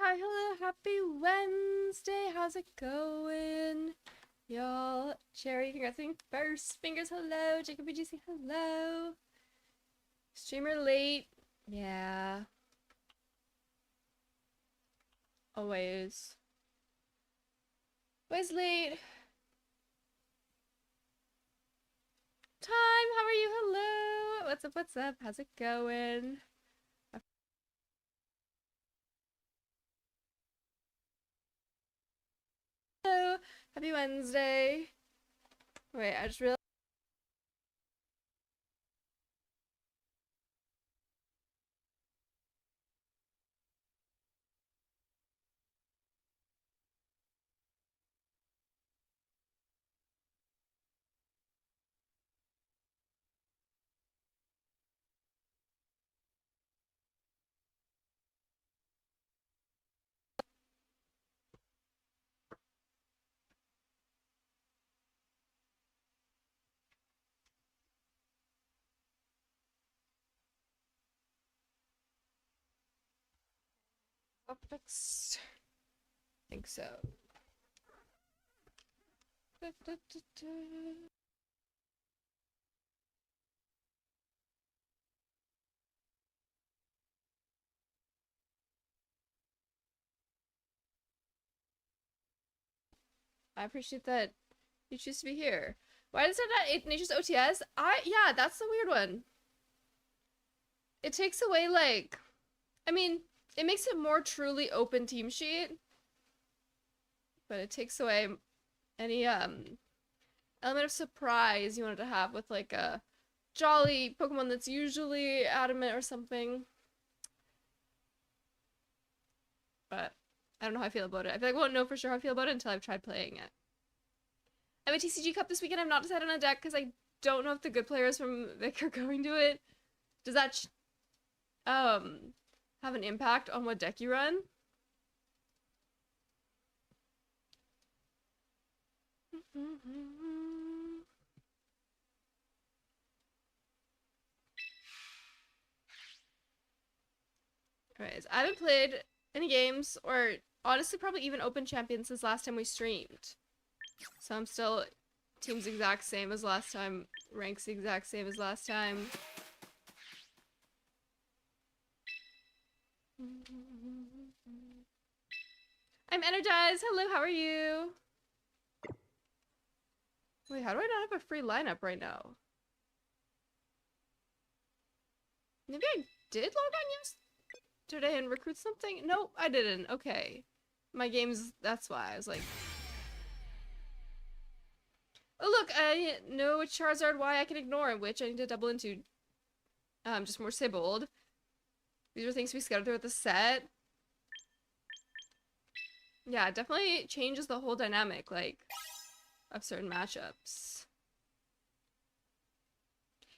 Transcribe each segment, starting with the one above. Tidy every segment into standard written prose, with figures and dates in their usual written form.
Hi, hello, happy Wednesday. How's it going? Y'all, Cherry, congrats on first. Fingers, hello. Jacob BGC, hello. Streamer late. Yeah. Always. Always late. Time, how are you? Hello. What's up, what's up? How's it going? Hello. Happy Wednesday. Wait, I just realized. Fixed. I think so. I appreciate that you choose to be here. Why does it not Nature's OTS? Yeah, that's the weird one. It takes away, like, I mean, it makes it more truly open team sheet, but it takes away any element of surprise you wanted to have with like a jolly Pokemon that's usually adamant or something. But I don't know how I feel about it. I feel like I won't know for sure how I feel about it until I've tried playing it. I have a TCG Cup this weekend. I've not decided on a deck because I don't know if the good players from Vic are going to it. Does that have an impact on what deck you run? Anyways, I haven't played any games or honestly probably even Open Champions since last time we streamed. So I'm still team's exact same as last time, ranks the exact same as last time. I'm energized. Hello, how are you? Wait, how do I not have a free lineup right now? Maybe I did log on yesterday and recruit something? Nope, I didn't. Okay. My game's, that's why. I was like... Oh look, I know which Charizard Y I can ignore and which I need to double into. Just more Sibold. These are things to be scattered throughout the set. Yeah, it definitely changes the whole dynamic, like, of certain matchups.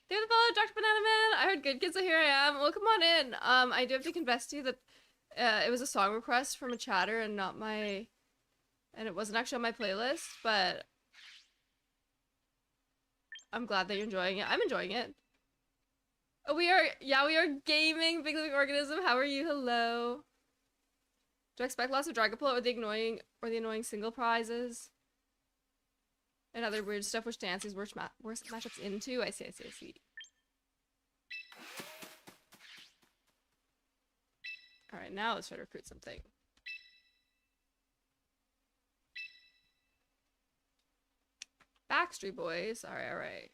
Thank you for the follow, Dr. Banana Man. I heard good kids, so here I am. Well, come on in. I do have to confess to you that it was a song request from a chatter and not my... And it wasn't actually on my playlist, but... I'm glad that you're enjoying it. I'm enjoying it. Oh, we are gaming, Big Living Organism. How are you? Hello. Do I expect lots of Dragapult or the annoying single prizes? And other weird stuff which dances worst matchups into? I see. Alright, now let's try to recruit something. Backstreet Boys. Alright.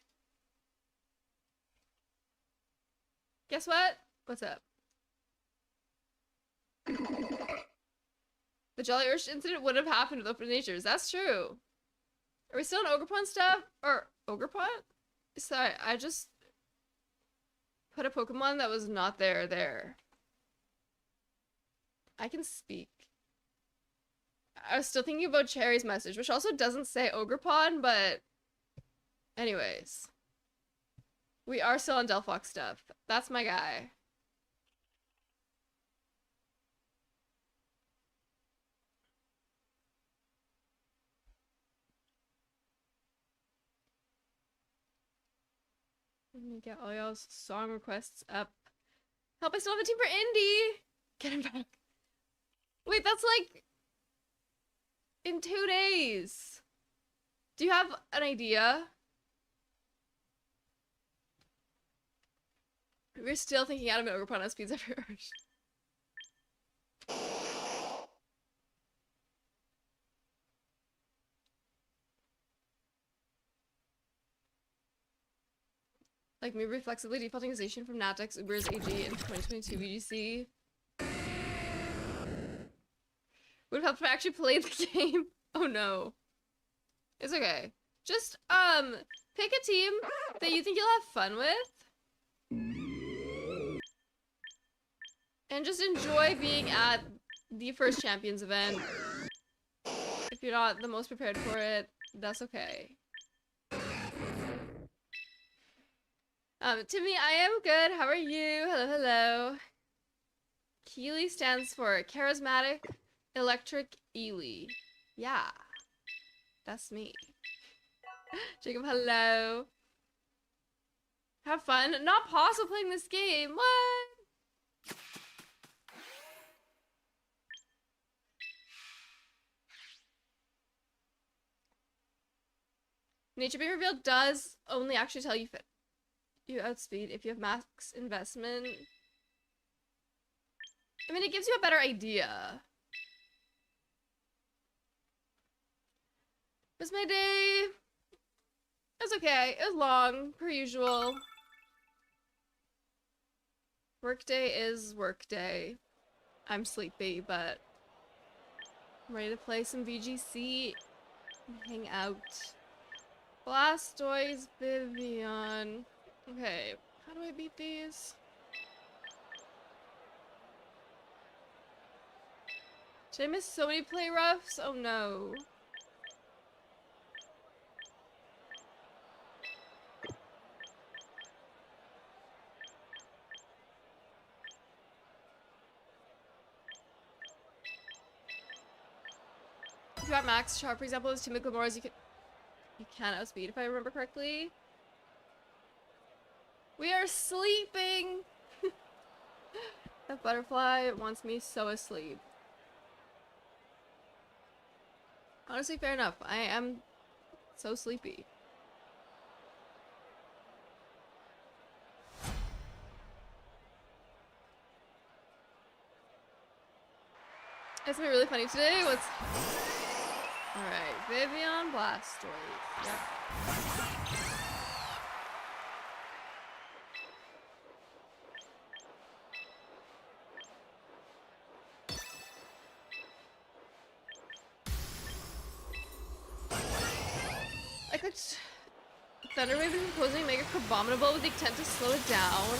Guess what? What's up? The Jolly Ursh incident would have happened with Open Natures. That's true. Are we still on Ogerpon stuff? Or Ogerpon? Sorry, I just put a Pokemon that was not there. I can speak. I was still thinking about Cherry's message, which also doesn't say Ogerpon, but anyways. We are still on Delphox stuff. That's my guy. Let me get all y'all's song requests up. Help, I still have a team for Indy! Get him back. Wait, that's like in 2 days. Do you have an idea? We're still thinking out of it overpun speeds everywhere. Like maybe reflexively defaulting station from Natix Uber's AG in 2022 VGC. Would have helped if I actually played the game. Oh no. It's okay. Just pick a team that you think you'll have fun with. And just enjoy being at the first Champions event. If you're not the most prepared for it, that's okay. Timmy, I am good. How are you? Hello, hello. Keely stands for Charismatic Electric Ely. Yeah. That's me. Jacob, hello. Have fun. Not possible playing this game. What? Nature being revealed does only actually tell you fit. You outspeed if you have max investment. I mean, it gives you a better idea. Was my day? It was okay. It was long, per usual. Workday is workday. I'm sleepy, but I'm ready to play some VGC and hang out. Blastoise, Vivian. Okay, how do I beat these? Did I miss so many play roughs? Oh no. If you got max chart, for example, as Timmy Glamours, you can outspeed if I remember correctly. We are sleeping! That butterfly wants me so asleep. Honestly, fair enough. I am so sleepy. It's been really funny today. What's... Alright, Vivian Blastoise. Yep. I clicked Thunderwave and proposing Mega Crabominable with the intent to slow it down.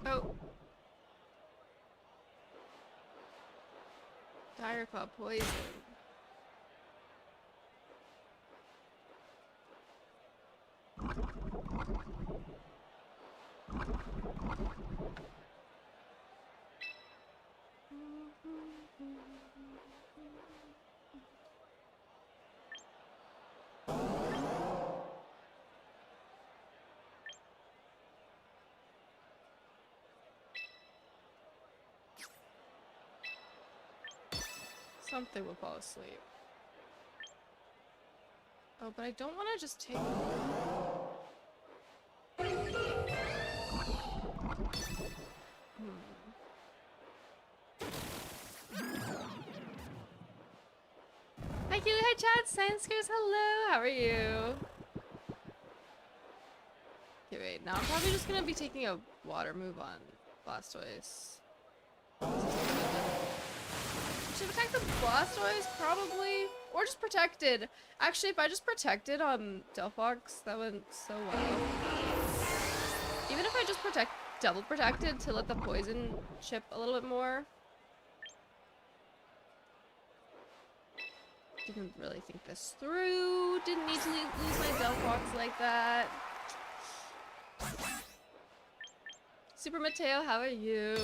Oh. Dire Claw poison. Something will fall asleep. Oh, but I don't want to just take... Hi Keely, hi chat, Sanskers, hello, how are you? Okay, wait, now I'm probably just gonna be taking a water move on Blastoise. Should protect the Blastoise, probably? Or just protected. Actually, if I just protected Delphox, that went so well. Even if I just double protected to let the poison chip a little bit more. Didn't really think this through. Didn't need to lose my Delphox like that. Super Mateo, how are you?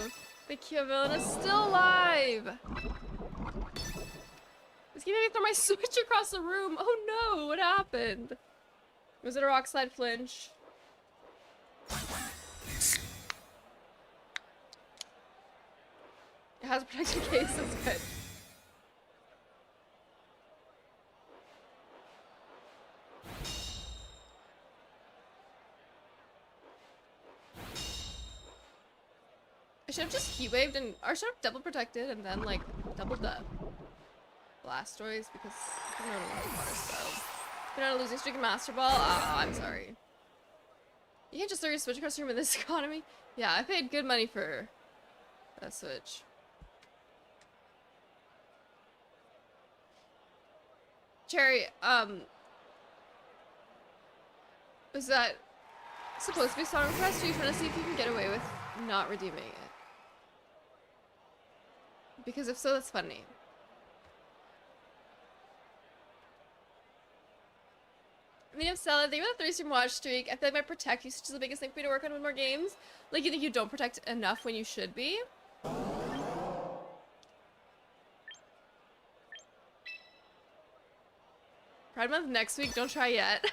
The Kia villain is still alive! This game made me throw my Switch across the room. Oh no, what happened? Was it a rock slide flinch? It has a protected case, that's good. I should have just heat waved and or should have double protected and then like doubled the Blastoise because I'm not a lot of water spell. Been on a losing streak in Master Ball. Oh, I'm sorry. You can't just throw your Switch across the room in this economy. Yeah, I paid good money for that Switch. Cherry, was that supposed to be a song request, or are you trying to see if you can get away with not redeeming it? Because if so, that's funny. Medium Stella, thank you for the 3-stream watch streak. I feel like my protect usage is the biggest thing for me to work on with more games. Like, you think you don't protect enough when you should be? Pride Month next week, don't try yet.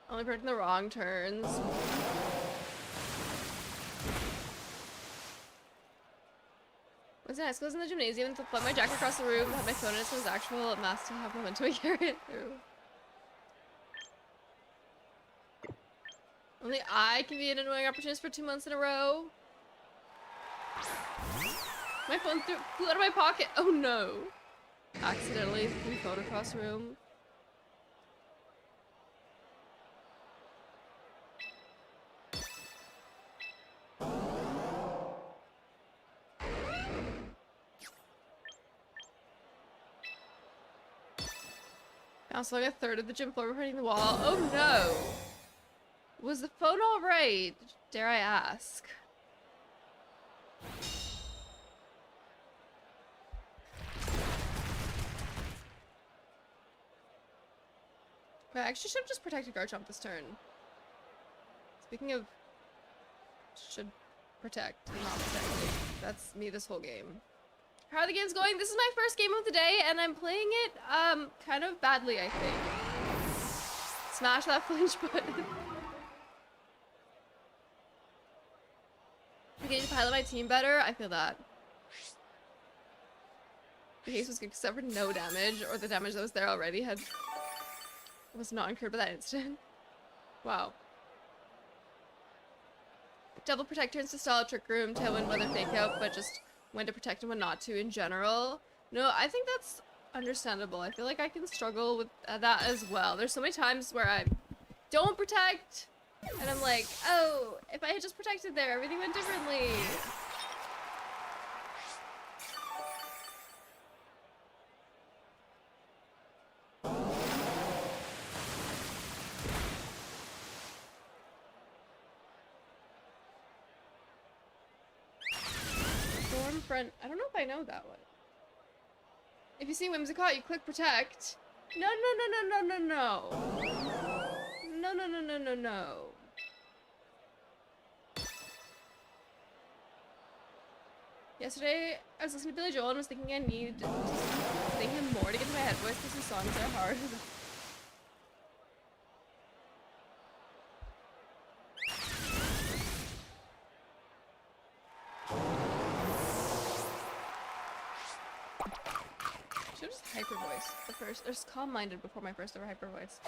Only predicting the wrong turns. Was it nice? I was in the gymnasium and flip my jacket across the room, had my phone in it so it was actual mass to have momentum to carry it through. Only I can be an annoying opportunist for 2 months in a row. My phone flew out of my pocket. Oh no. Accidentally threw phone across the room. Also, like a third of the gym floor before hitting the wall. Oh no! Was the phone alright? Dare I ask? But I actually should have just protected Garchomp this turn. Speaking of should protect and not protect, that's me this whole game. How are the games going? This is my first game of the day, and I'm playing it, kind of badly, I think. Smash that flinch button. I need to pilot my team better. I feel that. The case was good except for no damage, or the damage that was there already was not incurred by that instant. Wow. Double protect turns to stall, trick room, tailwind, weather, fake out, but just when to protect and when not to in general. No, I think that's understandable. I feel like I can struggle with that as well. There's so many times where I don't protect and I'm like, oh, if I had just protected there, everything went differently. Front. I don't know if I know that one. If you see Whimsicott, you click protect. No, no, no, no, no, no, no. No, no, no, no, no, no. Yesterday, I was listening to Billy Joel and was thinking I need to sing him more to get to my head voice because his songs are hard. Hyper voice. The first. There's calm minded before my first ever hyper voice.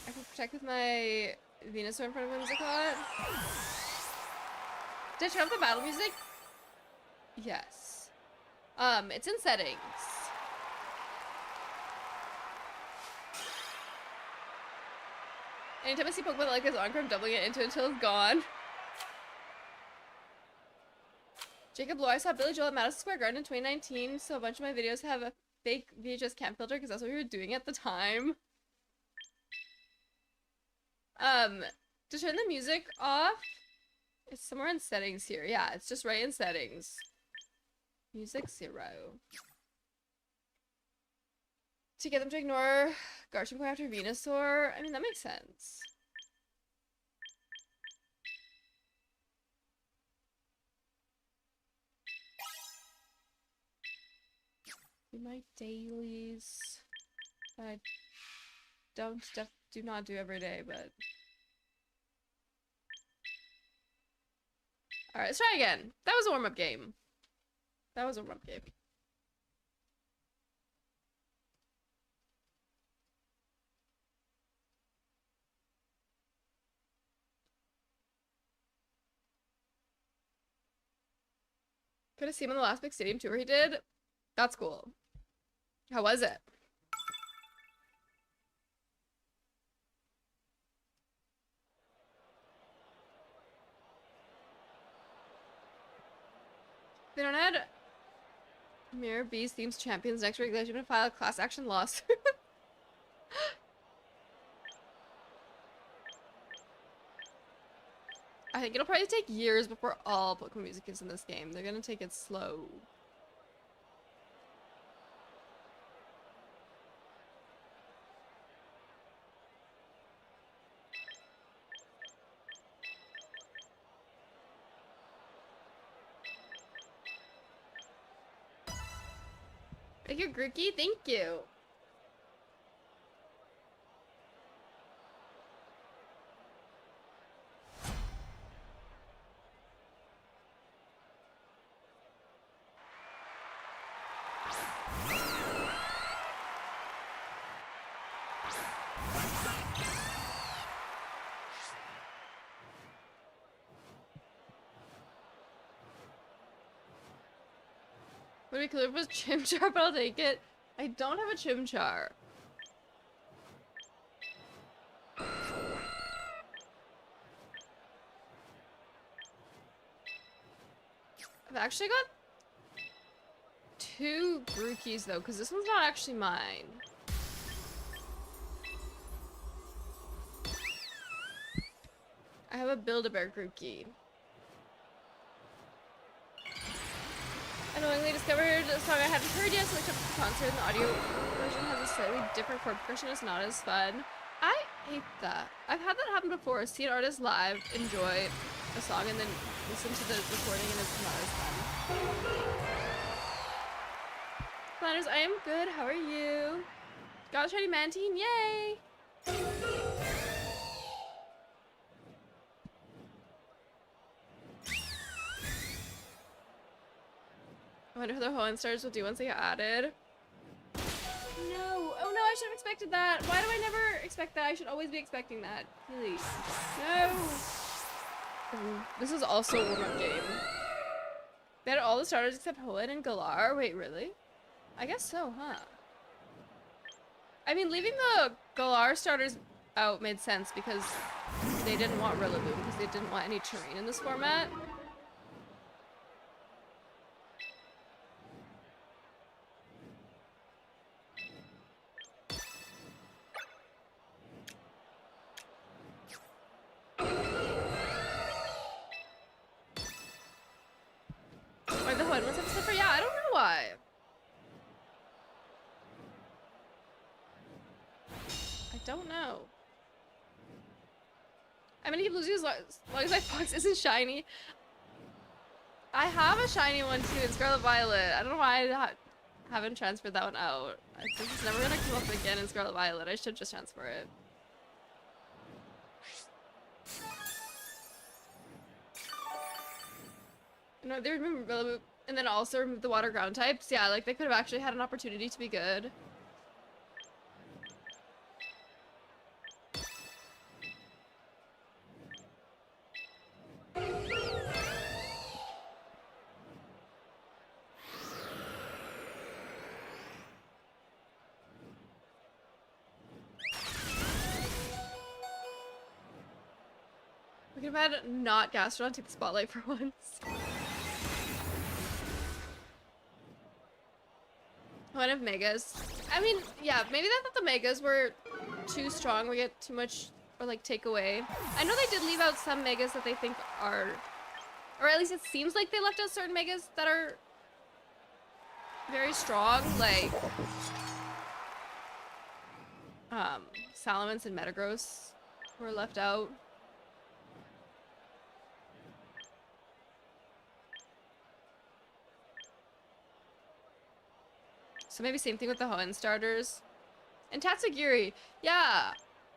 I can protect with my Venusaur in front of Whimsicott. Did I turn off the battle music? Yes. It's in settings. Anytime I see Pokemon like this Encore, I'm doubling it into until it's gone. Jacob Lowe, I saw Billy Joel at Madison Square Garden in 2019, so a bunch of my videos have a fake VHS cam filter because that's what we were doing at the time. To turn the music off, it's somewhere in settings here. Yeah, it's just right in settings. Music 0. To get them to ignore Garchomp going after Venusaur. I mean, that makes sense. Do my dailies. I do not do every day, but. Alright, let's try again. That was a warm-up game. That was a warm-up game. Could have seen him on the last big stadium tour he did. That's cool. How was it? They don't add Mirror B's themes champions next week. They're going to file a class action lawsuit. I think it'll probably take years before all Pokemon music is in this game. They're gonna take it slow. Thank you, Grookey. Thank you. Would be cooler if it was Chimchar, but I'll take it. I don't have a Chimchar. I've actually got 2 Grookeys though, because this one's not actually mine. I have a Build-A-Bear Grookey. Annoyingly discovered a song I hadn't heard yet, so I took it to the concert, and the audio version has a slightly different chord progression. It's not as fun. I hate that. I've had that happen before. See an artist live, enjoy a song, and then listen to the recording, and it's not as fun. Flanders, I am good. How are you? Got a shiny Mantine. Yay! I wonder who the Hoenn stars will do once they get added. No! Oh no, I should have expected that! Why do I never expect that? I should always be expecting that. Really. No! Ooh, this is also a warm-up game. They had all the starters except Hoenn and Galar? Wait, really? I guess so, huh? I mean, leaving the Galar starters out made sense because they didn't want Rillaboom, because they didn't want any terrain in this format. Why the Hoenn was upset for? Yeah, I don't know why. I don't know. I'm gonna keep losing as long as my fox isn't shiny. I have a shiny one too in Scarlet Violet. I don't know why I haven't transferred that one out. I think it's never gonna come up again in Scarlet Violet. I should just transfer it. No, they removed Rillaboom and then also removed the water ground types. Yeah, like they could have actually had an opportunity to be good. We could have had not Gastrodon take the spotlight for once. One of Megas. I mean, yeah, maybe they thought the Megas were too strong. We get too much or like take away. I know they did leave out some megas that they think are, or at least it seems like they left out certain megas that are very strong, like Salamence and Metagross were left out. So maybe same thing with the Hoenn starters. And Tatsugiri, yeah.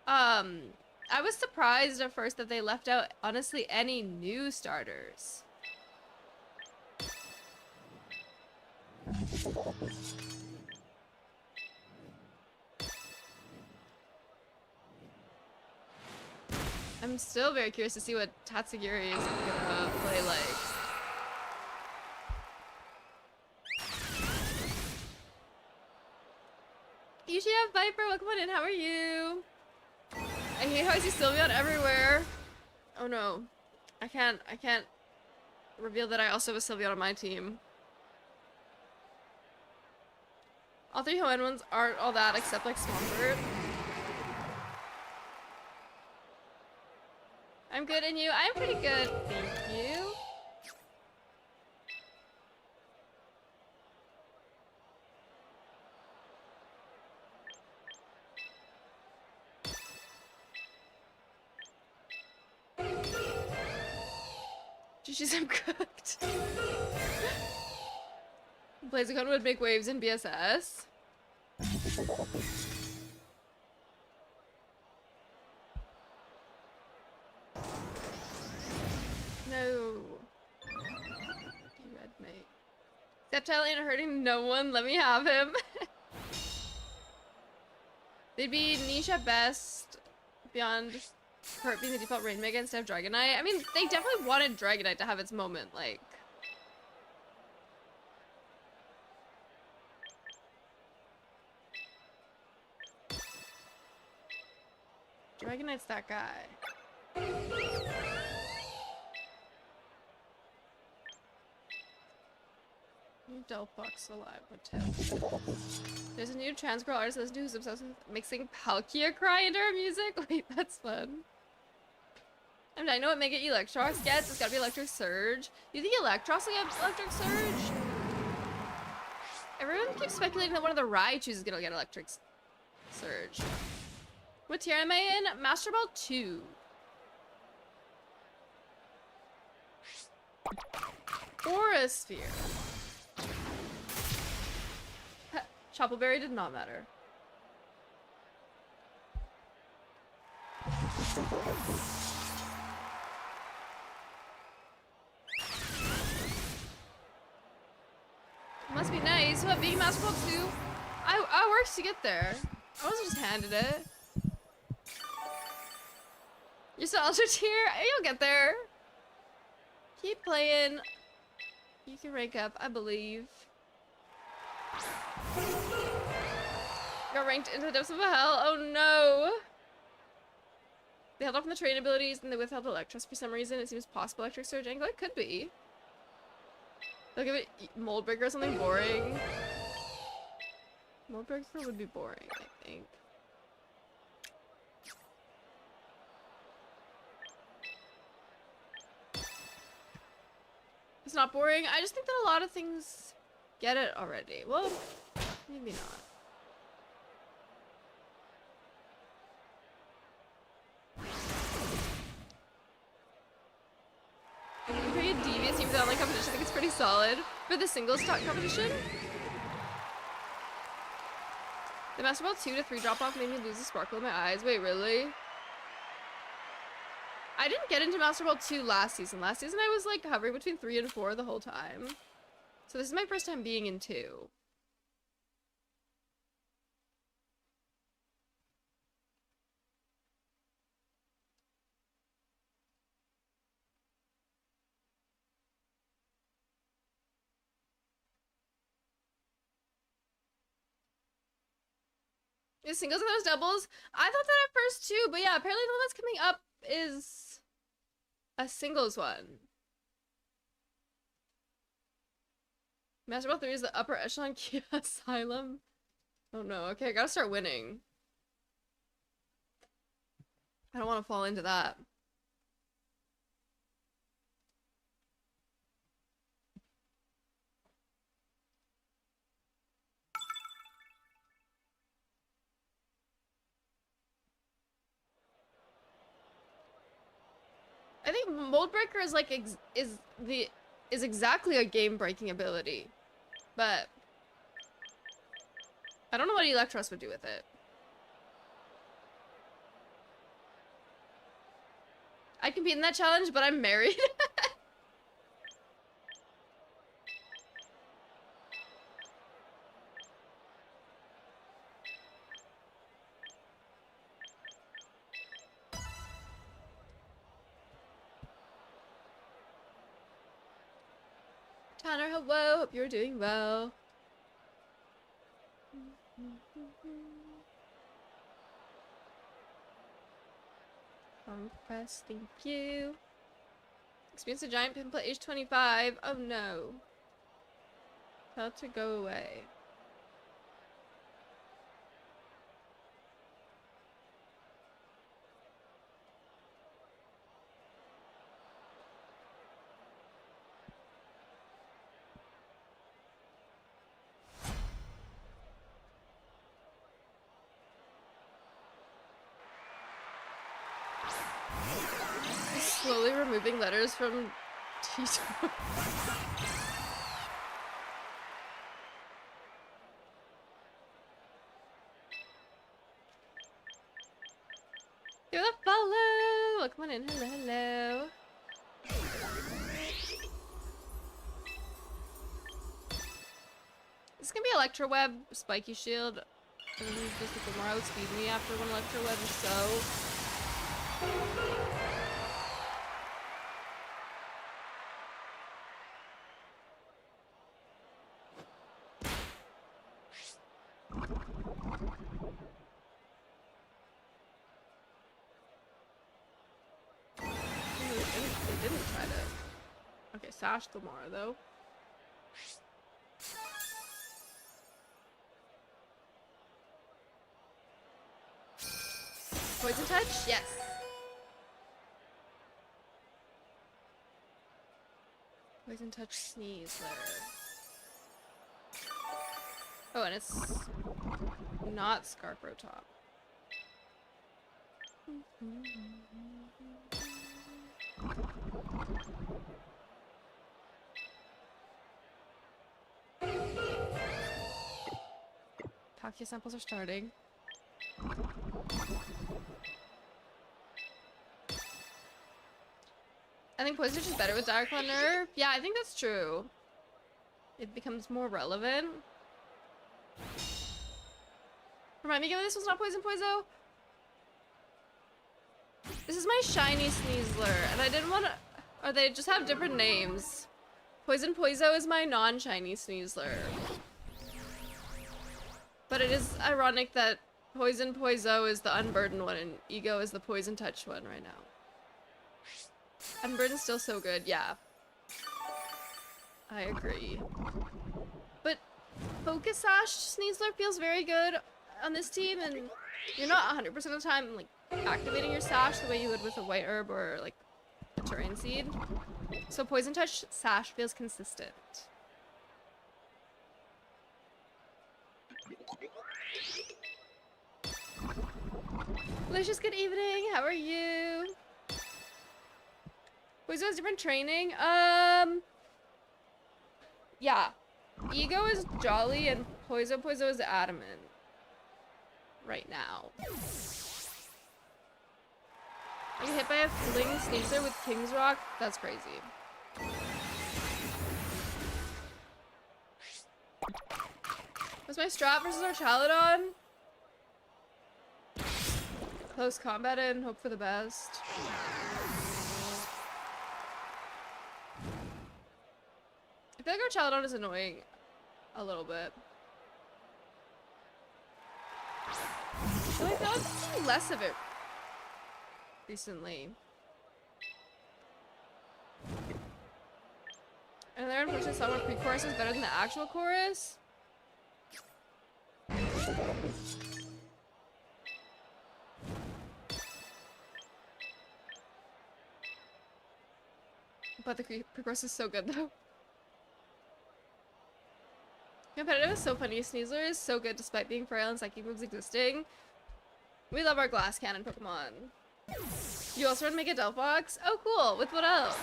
I was surprised at first that they left out, honestly, any new starters. I'm still very curious to see what Tatsugiri is gonna play like. You should have Viper, welcome on in, how are you? I hate how I see Sylveon everywhere. Oh no. I can't reveal that I also have a Sylveon on my team. All three Hoenn ones aren't all that except like Swampert. I'm good, and you? I'm pretty good, thank you. She's I'm cooked. Blaziken would make waves in BSS. No. Red mate. Sceptile ain't hurting no one. Let me have him. They'd be niche at best. Beyond Hurt being the default rain mega instead of Dragonite. I mean, they definitely wanted Dragonite to have its moment. Like. Dragonite's that guy. New Delphox alive with Tip. There's a new trans girl artist who's obsessed with mixing Palkia cry into her music. Wait, that's fun. I mean, I know what Mega Electrox gets. It's gotta be Electric Surge. You think Electrox will get Electric Surge? Everyone keeps speculating that one of the Raichus is gonna get Electric Surge. What tier am I in? Master Ball 2. Aura Sphere. Choppleberry did not matter. Must be nice. What, being Master Ball 2? I worked to get there. I wasn't just handed it. You're still ultra tier? You'll get there. Keep playing. You can rank up, I believe. Got ranked into the depths of hell. Oh no! They held off on the train abilities and they withheld Electros for some reason. It seems possible Electric Surge angle. It could be. They'll give it Mold Breaker or something boring. Mold Breaker would be boring, I think. It's not boring. I just think that a lot of things get it already. Well, maybe not. Pretty devious even for the online competition. I think it's pretty solid. For the singles talk competition, the Master Ball 2 to 3 drop off made me lose the sparkle in my eyes. Wait, really? I didn't get into Master Ball 2 last season. Last season I was like hovering between 3 and 4 the whole time. So this is my first time being in 2. Is singles and those doubles? I thought that at first too, but yeah, apparently the one that's coming up is a singles one. Master Ball 3 is the upper echelon Kia Asylum. Oh no, okay, I gotta start winning. I don't want to fall into that. I think Mold Breaker is like is exactly a game breaking ability, but I don't know what Electros would do with it. I'd compete in that challenge, but I'm married. Tanner, hello. Hope you're doing well. Press, thank you. Experience a giant pimple at age 25. Oh no. Tell it to go away. Slowly removing letters from Tito. Give it a follow! Oh, come on in. Hello, hello. This is gonna be Electro Web, Spiky Shield. And then just the Gomorrah would speed me after one Electro Web or so. They didn't try to. Okay, Sash Gomorrah though. Poison Touch? Yes. Poison Touch Sneasler. Oh, and it's not Scarpro Top. Palkia samples are starting. I think Poison Touch is better with Direct on Nerve. Yeah, I think that's true. It becomes more relevant. Remind me again, this was not Poison Poizo? This is my shiny Sneasler, and I didn't want to... Or they just have different names. Poison Poizo is my non-shiny Sneasler. But it is ironic that Poison Poizo is the unburdened one, and Ego is the Poison Touch one right now. Unburdened's still so good, yeah. I agree. But Focus Sash Sneasler feels very good on this team, and you're not 100% of the time like activating your Sash the way you would with a White Herb or like a Terrain Seed. So Poison Touch Sash feels consistent. Delicious, good evening. How are you? Poizo has different training. Yeah. Ego is Jolly and Poizo is Adamant. Right now. I get hit by a Fling Sneasler with King's Rock? That's crazy. What's my strat versus our Chaladon? Close combat and hope for the best. I feel like our Chaladon is annoying a little bit. So I feel like I've seen less of it recently. And there unfortunately some where pre-chorus is better than the actual chorus. But the pre-course is so good though. Competitive is so funny. Sneasler is so good despite being frail and psychic moves existing. We love our glass cannon Pokemon. You also want to make a Delphox? Oh cool, with what else?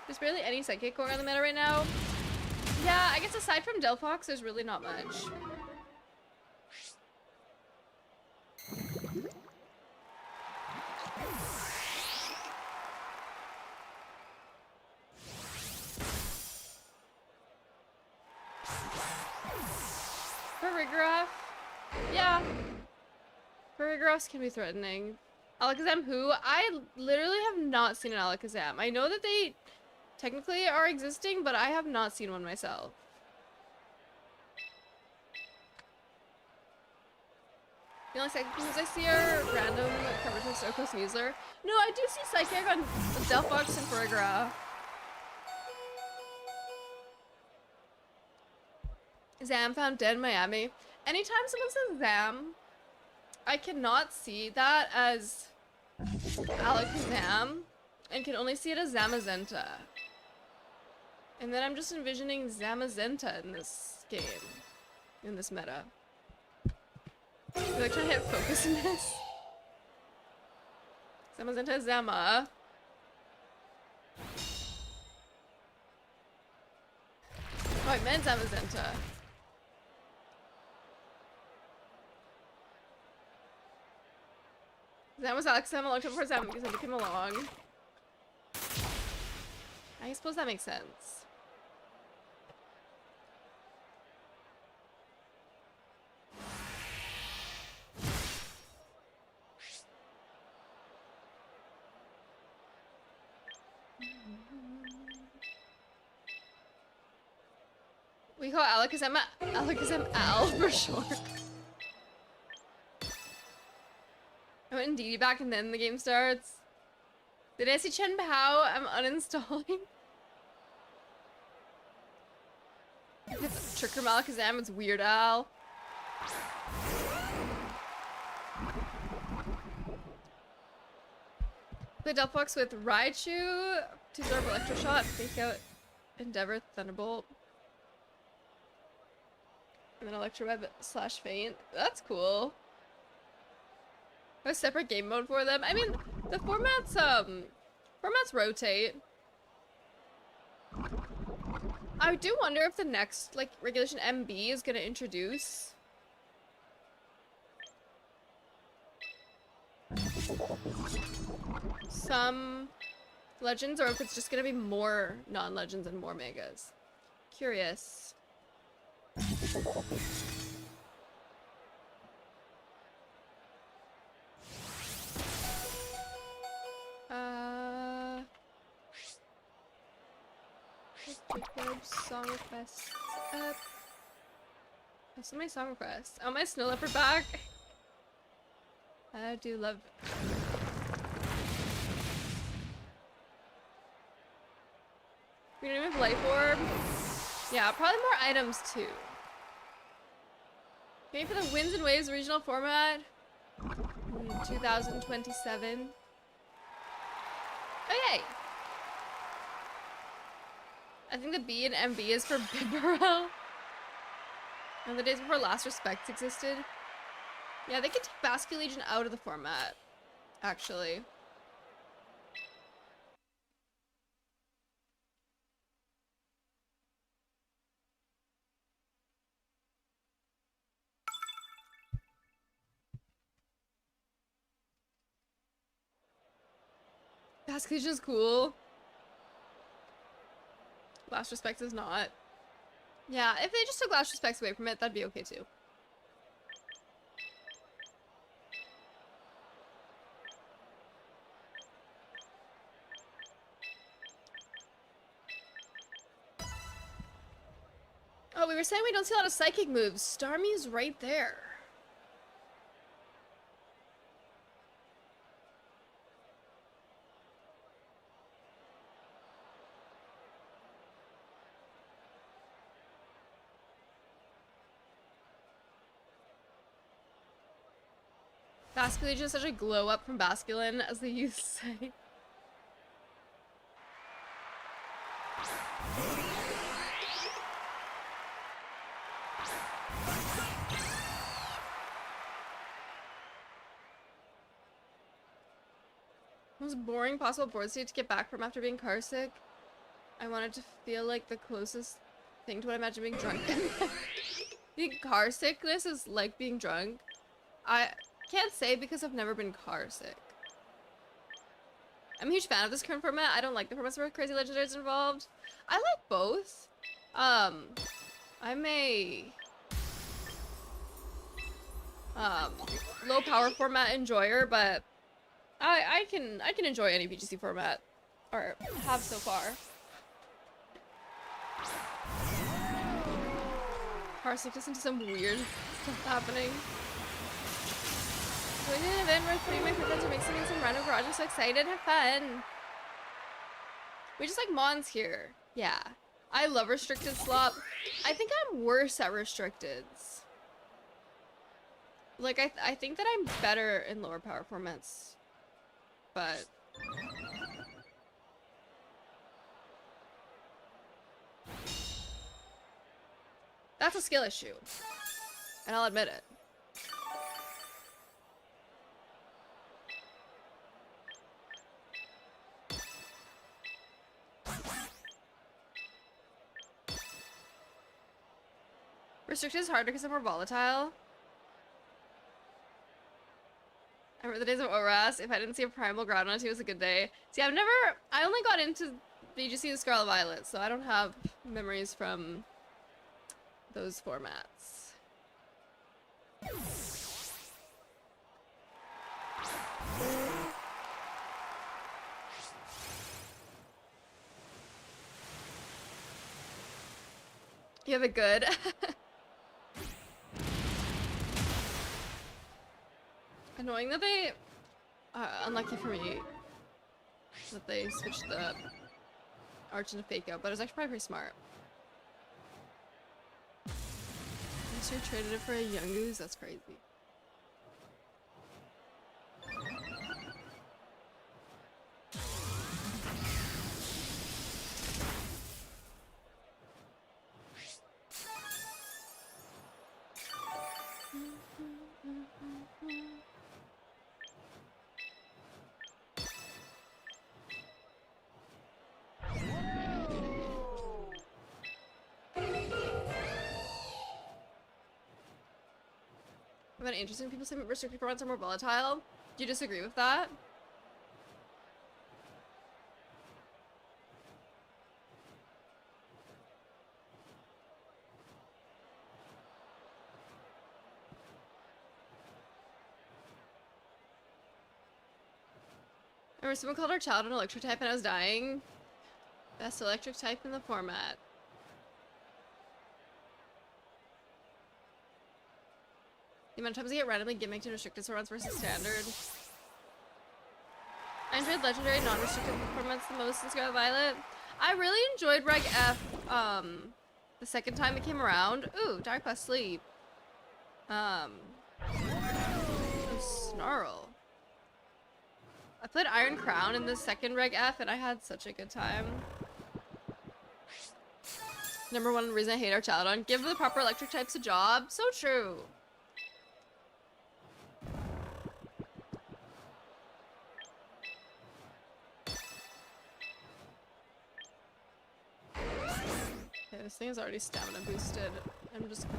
There's barely any Psychic Core on the meta right now. Yeah, I guess aside from Delphox, there's really not much. Farigiraf? Yeah. Farigirafs can be threatening. Alakazam who? I literally have not seen an Alakazam. I know that they technically are existing, but I have not seen one myself. The only psychic moves I see are random coverage with Soko Sneasler. No, I do see Psychic on Delphox and Farigiraf. Zam found dead in Miami. Anytime someone says Zam, I cannot see that as Alakazam and can only see it as Zamazenta. And then I'm just envisioning Zamazenta in this game, in this meta. I'm like trying to hit focus in this. Zamazenta Zama. Oh, I meant Zamazenta. Zam was Alakazam a long time before Zam came along. I suppose that makes sense. We call Alakazam Al for short. I went in DD back and then the game starts. Did I see Chen Pao? I'm uninstalling. Tricker Alakazam, it's Weird Al. Play Delphox with Raichu, 2-star Electroshot, Fake Out, Endeavor, Thunderbolt. And then Electroweb / Faint. That's cool. A separate game mode for them. I mean, the formats rotate. I do wonder if the next, like, Regulation MB is gonna introduce some legends, or if it's just gonna be more non-legends and more megas. Curious. Song requests up. Oh, so many song requests. Oh, my snow leopard back. I do love it. We don't even have Life Orb. Yeah, probably more items too. Okay, for the Winds and Waves regional format. 2027. Oh yay! I think the B in MB is for Bibarel. And the days before Last Respects existed. Yeah, they could take Basque Legion out of the format, actually. Basque Legion is cool. Last Respects is not. Yeah, if they just took Last Respects away from it, that'd be okay too. Oh, we were saying we don't see a lot of psychic moves. Starmie's right there. Basculation is such a glow up from masculine, as they used to say. Most boring possible board state to get back from after being car sick. I wanted to feel like the closest thing to what I imagine being drunk. Being car sickness is like being drunk. I can't say because I've never been car sick. I'm a huge fan of this current format. I don't like the formats where crazy legendaries involved. I like both. I'm a low power format enjoyer, but I can enjoy any VGC format, or have so far. Car sickness into some weird stuff happening. So we did an event where putting my friends are mixing in some random garage. I'm so excited. Have fun. We just like Mons here. Yeah. I love restricted slop. I think I'm worse at restricteds. Like, I think that I'm better in lower power formats. But... that's a skill issue. And I'll admit it. Restricted is harder because I'm more volatile. I remember the days of ORAS. If I didn't see a primal Groudon, it was a good day. See, I only got into VGC and Scarlet Violet, so I don't have memories from those formats. You have it good. Annoying that they, unlucky for me, that they switched the Arch into Fake Out, but it was actually probably pretty smart. Mister traded it for a Yungoos? That's crazy. I find it interesting people say restricted formats are more volatile. Do you disagree with that? I remember someone called our child an electric type and I was dying. Best electric type in the format. The amount of times I get randomly gimmicked in restricted formats versus standard. I enjoyed legendary non-restricted formats the most in Scarlet Violet. I really enjoyed Reg F the second time it came around. Ooh, Dark Quest Sleep. Snarl. I played Iron Crown in the second Reg F and I had such a good time. Number one reason I hate our Chaladon. Give the proper electric types a job. So true. Okay, this thing is already stamina boosted. I'm just gonna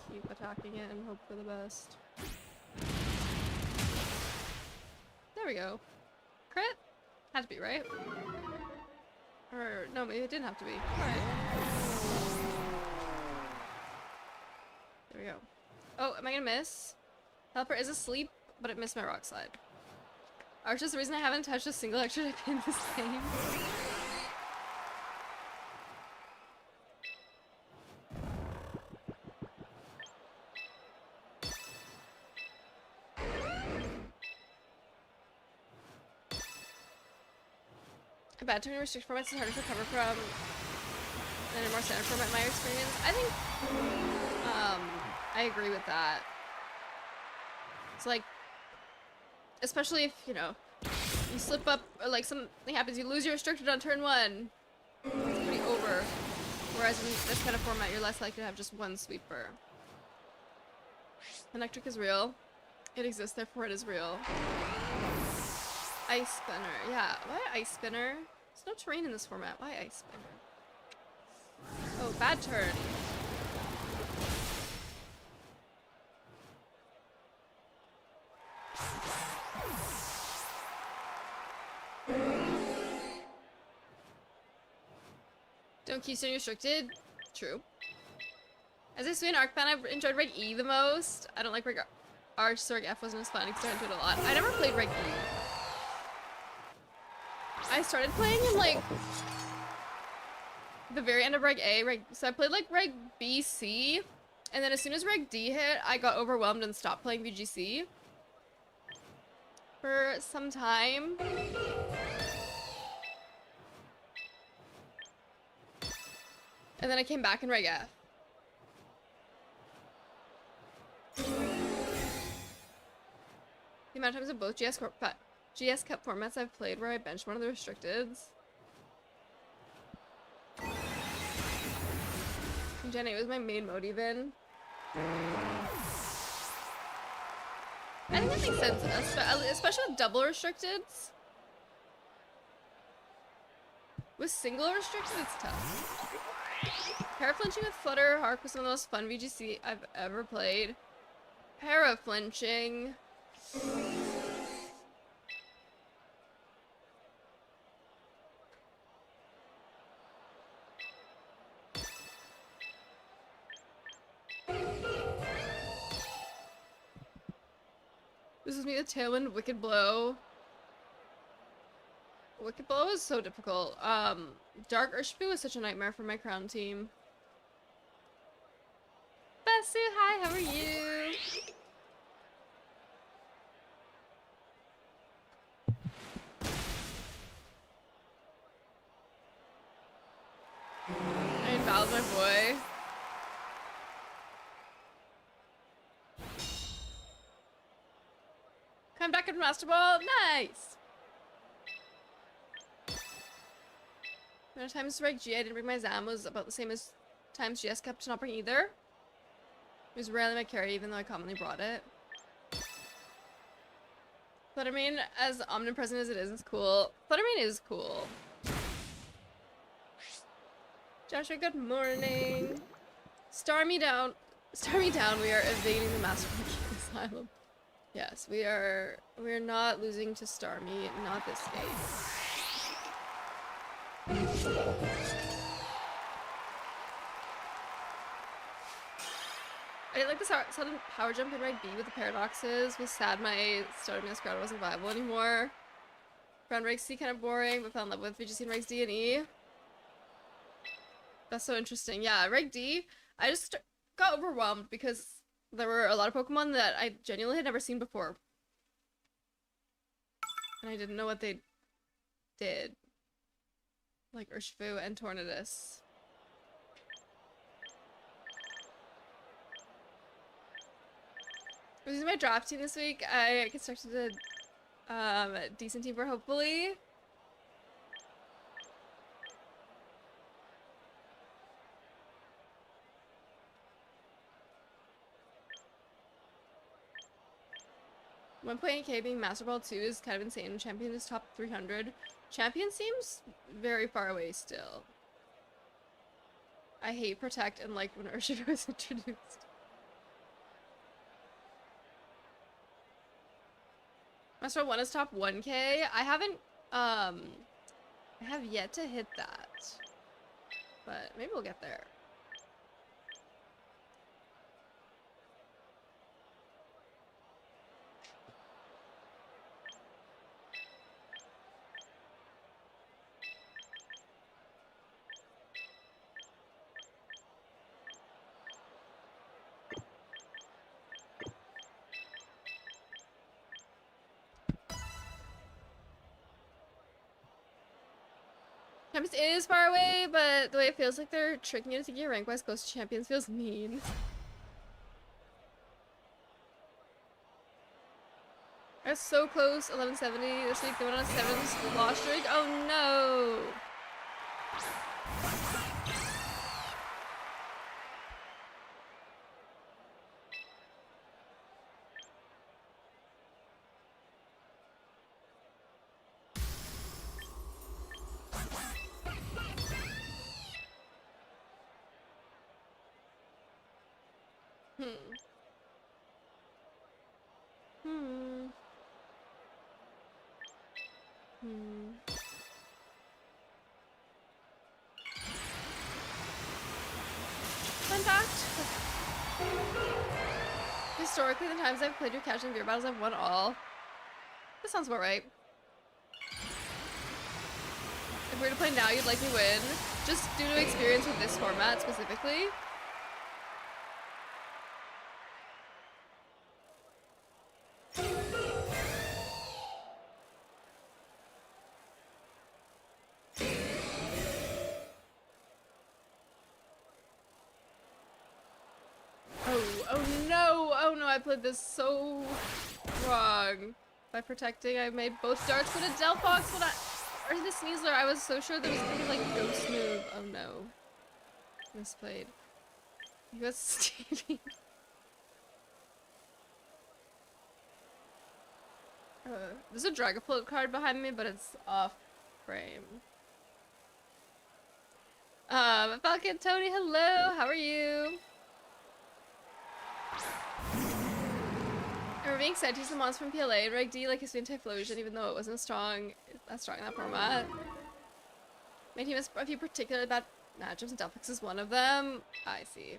keep attacking it and hope for the best. There we go. Crit? Had to be, right? Or, no, maybe it didn't have to be. Alright. There we go. Oh, am I gonna miss? Helper is asleep, but it missed my rock slide. Arch is the reason I haven't touched a single extra type in this game. A bad turn in restrict formats is harder to recover from than in more standard format in my experience. I think, I agree with that. It's like, Especially if, you know, you slip up or like something happens, you lose your restricted on turn 1. It's pretty over. Whereas in this kind of format, you're less likely to have just one sweeper. Electric is real. It exists, therefore it is real. Ice spinner. Yeah, why ice spinner? There's no terrain in this format. Why ice spinner? Oh, bad turn. Don't keystone restricted. True. As a Sweden Arc fan, I've enjoyed Reg E the most. I don't like Reg Arch, so Reg F wasn't as fun because I enjoyed it a lot. I never played Reg E. I started playing in like the very end of Reg A, so I played like Reg B, C, and then as soon as Reg D hit, I got overwhelmed and stopped playing VGC for some time. And then I came back in Reg F. The amount of times in both GS Cup formats I've played where I benched one of the restricteds. Gen 8 was my main mode even. I think that makes sense, especially with double restricteds. With single restricted, it's tough. Para-flinching with Flutter Hark was some of the most fun VGC I've ever played. Para-flinching. This is me with Tailwind, Wicked Blow. Wicked Blow is so difficult. Dark Urshifu was such a nightmare for my crown team. Basu, hi, how are you? I invalid my boy. Come back at Master Ball, nice! The amount of times Reg G I didn't bring my Zam was about the same as times GS Cup to not bring either. It was rarely my carry, even though I commonly brought it. Fluttermane, as omnipresent as it is, cool. Fluttermane is cool. Joshua, good morning. Star me down, we are evading the Master Ball Asylum. Yes, we are not losing to Starmie, not this game. I didn't like the sudden power jump in Reg B with the paradoxes. Was sad my starting Masquerade wasn't viable anymore. Found Reg C kind of boring, but fell in love with VGC and Regs D and E. That's so interesting. Yeah, Reg D, I just got overwhelmed because there were a lot of Pokemon that I genuinely had never seen before. And I didn't know what they did. Like Urshifu and Tornadus. I was using my draft team this week. I constructed a decent team for hopefully. One point K being Master Ball 2 is kind of insane. Champion is top 300. Champion seems very far away still. I hate Protect and like when Urshifu was introduced. Master Ball 1 is top 1K. I have yet to hit that. But maybe we'll get there. Champions is far away, but the way it feels like they're tricking you to get rank-wise close to Champions feels mean. I was so close, 1170 this week. They went on a 7 loss streak. Oh no! Fun fact. Historically, the times I've played your casual beer battles, I've won all. That sounds about right. If we were to play now, you'd likely win. Just due to experience with this format specifically. Oh no, I played this so wrong. By protecting, I made both darts, but a Delphox, or the Sneasler, I was so sure there was gonna be like ghost move. Oh no. Misplayed. You got Stevie. There's a Dragapult card behind me, but it's off frame. Falcon Tony, hello, how are you? And we're being excited to use the monster from PLA, Reg D like his Typhlosion, even though it wasn't that strong in that format. My team has a few particularly bad matchups, and Delphix is one of them. I see.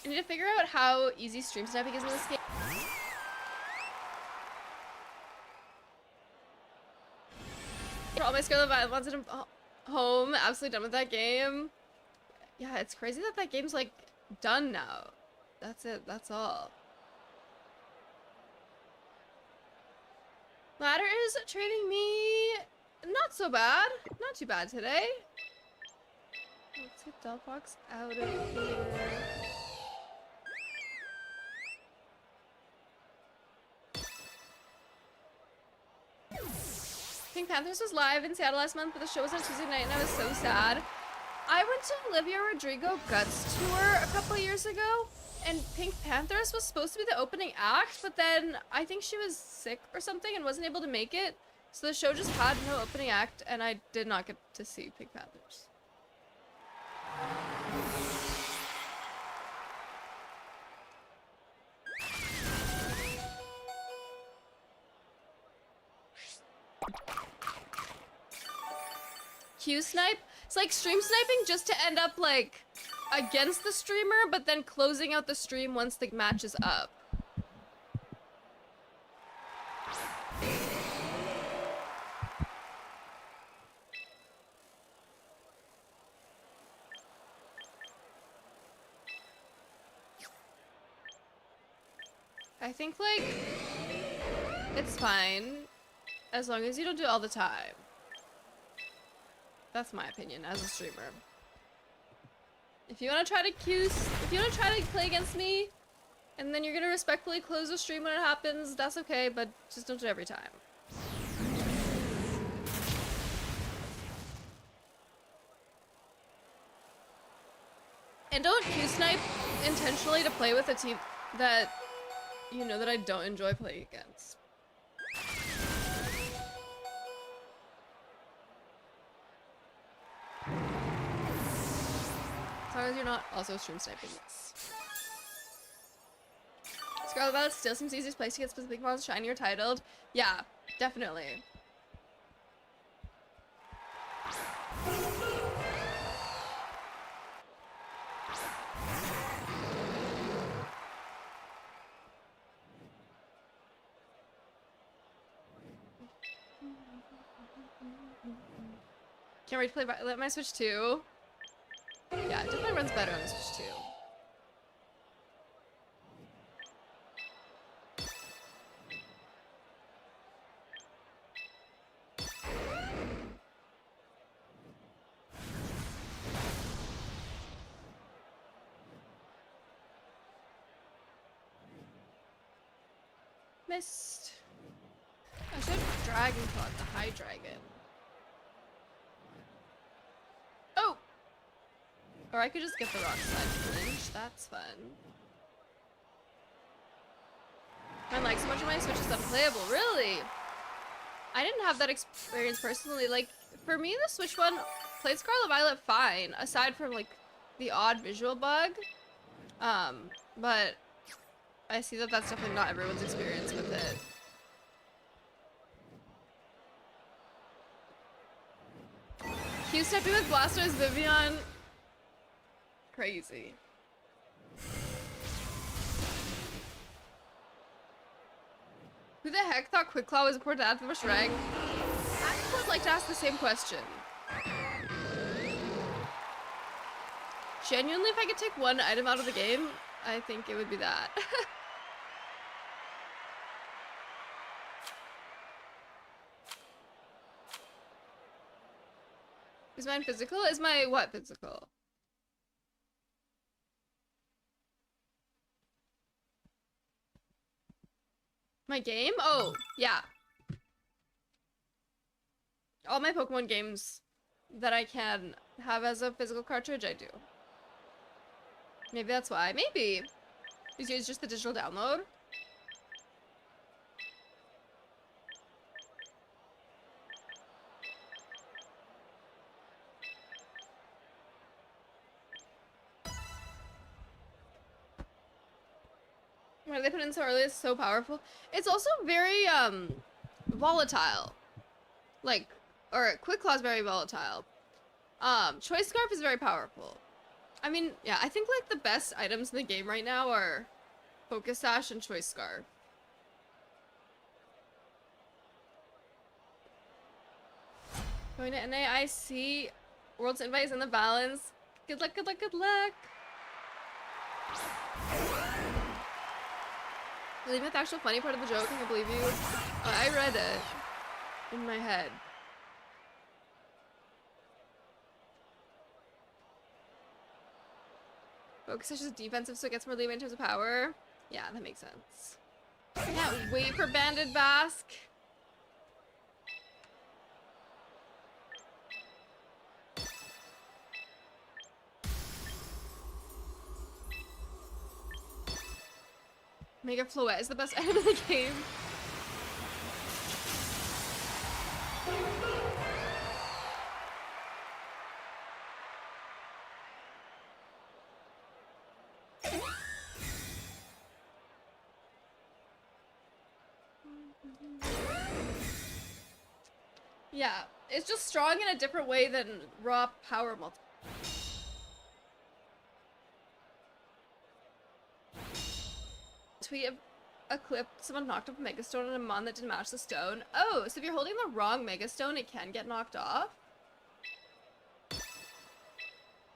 I need to figure out how easy stream sniping is in this game. For all my Scarlet Violet ones at home, absolutely done with that game. Yeah, it's crazy that that game's like done now. That's it, that's all. Ladder is treating me not so bad. Not too bad today. Let's get Delphox out of here. Pink Panthers was live in Seattle last month, but the show was on Tuesday night and I was so sad. I went to Olivia Rodrigo Guts tour a couple years ago, and Pink Panthers was supposed to be the opening act, but then I think she was sick or something and wasn't able to make it. So the show just had no opening act, and I did not get to see Pink Panthers. Q snipe? It's like stream sniping just to end up like against the streamer, but then closing out the stream once the match is up. I think like it's fine as long as you don't do it all the time. That's my opinion as a streamer. If you want to try to play against me, and then you're gonna respectfully close the stream when it happens, that's okay, but just don't do it every time. And don't Q-snipe intentionally to play with a team that you know that I don't enjoy playing against. As long as you're not also stream sniping this. Scarlet Violet still seems the easiest place to get specific models shiny or titled. Yeah, definitely. Can't wait to play Violet my Switch 2. Yeah, it definitely runs better on the Switch 2. Missed. I should have Dragon Clawed the High Dragon. Oh! Or I could just get the Rock Slide flinch. That's fun. My lag so much on my Switch is unplayable. Really? I didn't have that experience personally. Like, for me, the Switch one played Scarlet Violet fine, aside from, like, the odd visual bug. But I see that that's definitely not everyone's experience with it. Q-stepping with Blastoise Vivian. Crazy. Who the heck thought Quick Claw was important to add to the first rank? I would like to ask the same question. Genuinely, if I could take one item out of the game, I think it would be that. Is mine physical? Is my what physical? My game? Oh, yeah. All my Pokemon games that I can have as a physical cartridge, I do. Maybe that's why. Maybe. Because it's just the digital download. Why they put it in so early is so powerful. It's also very, volatile. Like, or Quick Claw is very volatile. Choice Scarf is very powerful. I mean, yeah, I think, like, the best items in the game right now are Focus Sash and Choice Scarf. Going to NAIC. World's Invite is in the balance. Good luck, good luck, good luck. Believe me, the actual funny part of the joke, I can't believe you. I read it in my head. Focus is just defensive, so it gets more leeway in terms of power. Yeah, that makes sense. Can't wait for Banded Basque. Mega Floette is the best item in the game. Yeah, it's just strong in a different way than raw power multi. Tweet a clip, someone knocked off a Mega Stone on a mon that didn't match the stone. Oh, so if you're holding the wrong Mega Stone, it can get knocked off?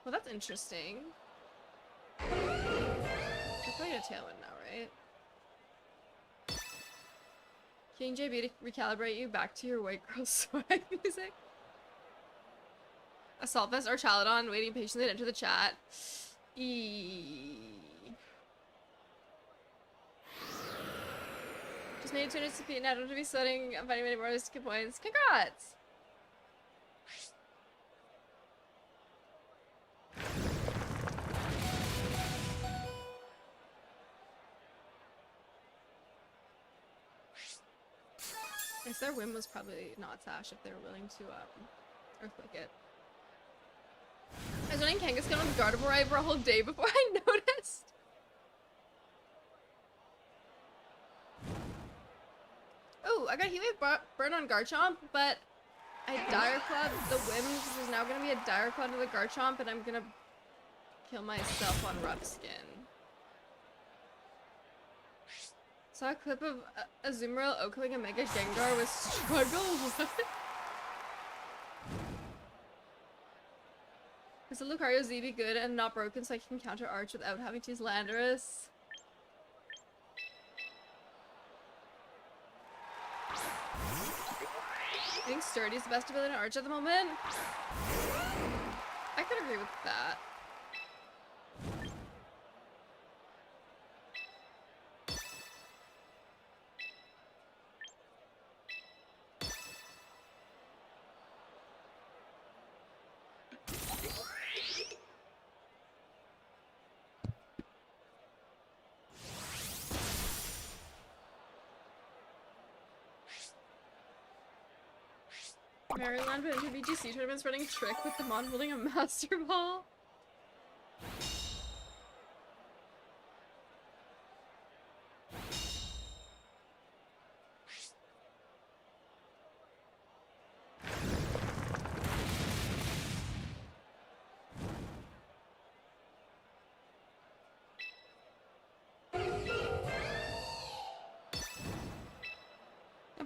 Well, that's interesting. You're playing a Tailwind now, right? King JB to recalibrate you back to your white girl swag music. Assault Vest or Chaladon waiting patiently to enter the chat. Just made it 200 CP and I don't have to be sweating. I'm finding many more ways to get points. Congrats! I guess their win was probably not Sash if they were willing to earthquake it. I was running Kangaskhan with Gardevoir for a whole day before I noticed. Oh, I got Hiii burn on Garchomp, but I Dire Clawed the Wind. There's now gonna be a Dire Claw to the Garchomp, and I'm gonna kill myself on Rough Skin. Saw a clip of Azumarill Oakling a Mega Gengar with struggle. What? Is the Lucario Z be good and not broken so I can counter Arch without having to use Landorus? I think Sturdy is the best ability in Arch at the moment. I could agree with that. Maryland, but into VGC tournaments running trick with the mod holding a master ball.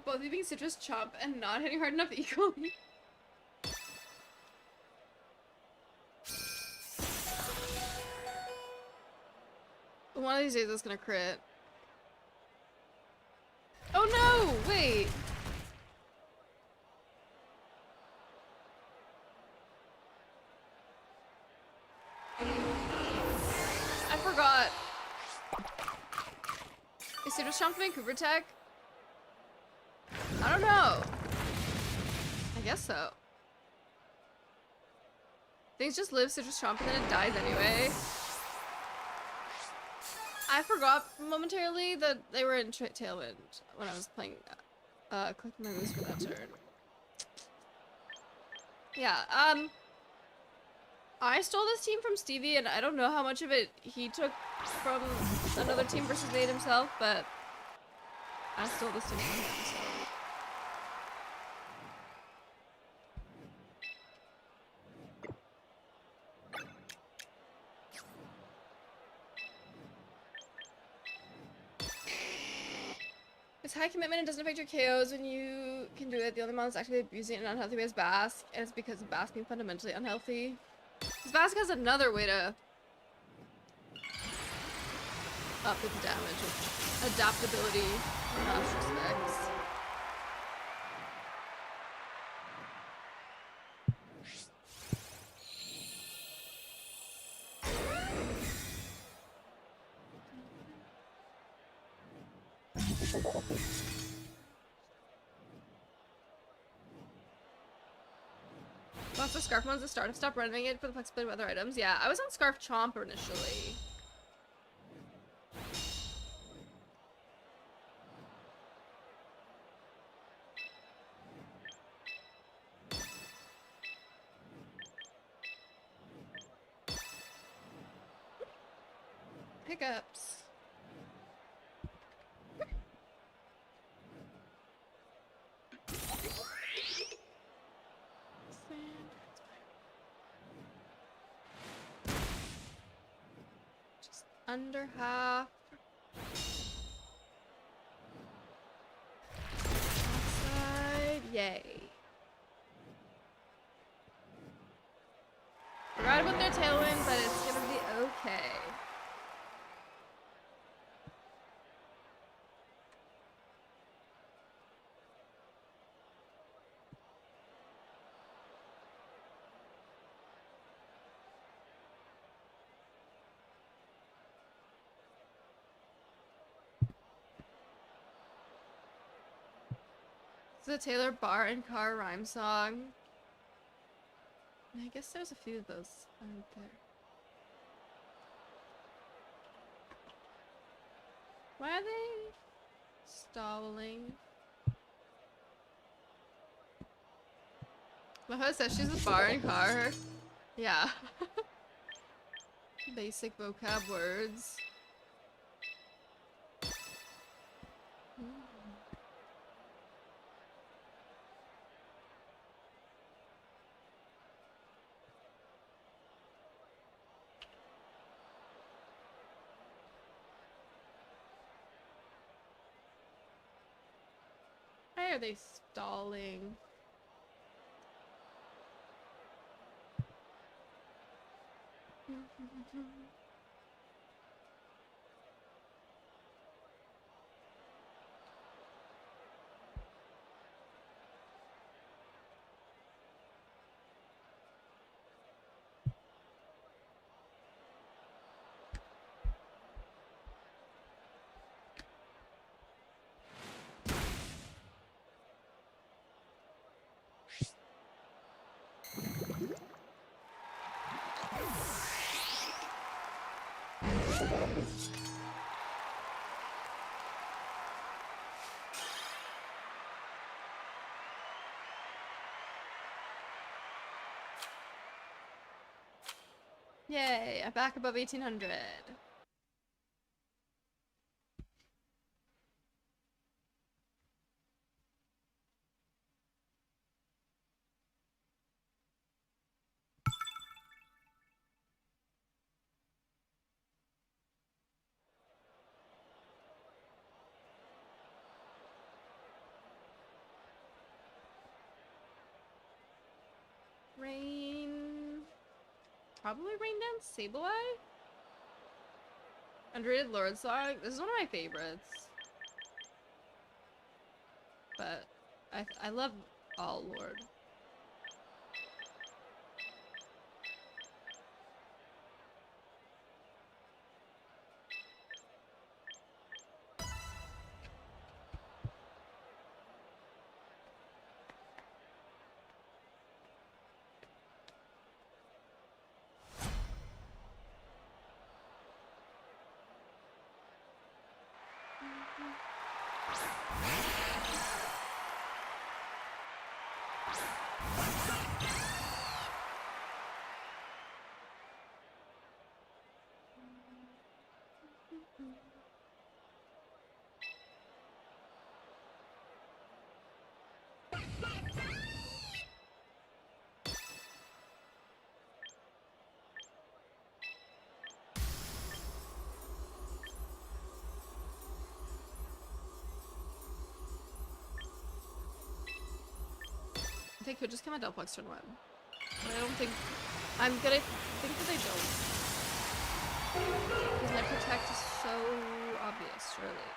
Both leaving citrus chomp and not hitting hard enough equally. One of these days it's gonna crit. Oh no! Wait! I forgot. Is citrus chomp Vancouver Tech? I don't know. I guess so. Things just live citrus chomp and then it dies anyway. I forgot momentarily that they were in Tailwind when I was playing, clicking my moves for that turn. Yeah, I stole this team from Stevie and I don't know how much of it he took from another team versus made himself, but I stole this team from him, so. It's high commitment and doesn't affect your KOs when you can do it. The only mod that's actively abusing it in an unhealthy way is Bask, and it's because of Bask being fundamentally unhealthy. Because Bask has another way to up its damage with adaptability in Bash respects. Lots of Scarf ones at the start. I've stopped running it for the flexibility of other items. Yeah, I was on Scarf Chomper initially. Hiccups. Just under half. Outside. Yay. Forgot about their tailwind, but it's gonna be okay. The Taylor Bar and Car rhyme song. I guess there's a few of those out there. Why are they stalling? My host says she's a bar and car. Yeah. Basic vocab words. Why are they stalling? Yay, I'm back above 1800. Rain... Probably Rain Dance? Sableye? Underrated Lord song? This is one of my favorites. But I love all Lord. They could just come at Delphox turn 1. But I don't think... I'm gonna think that they don't. Because my protect is so obvious, surely.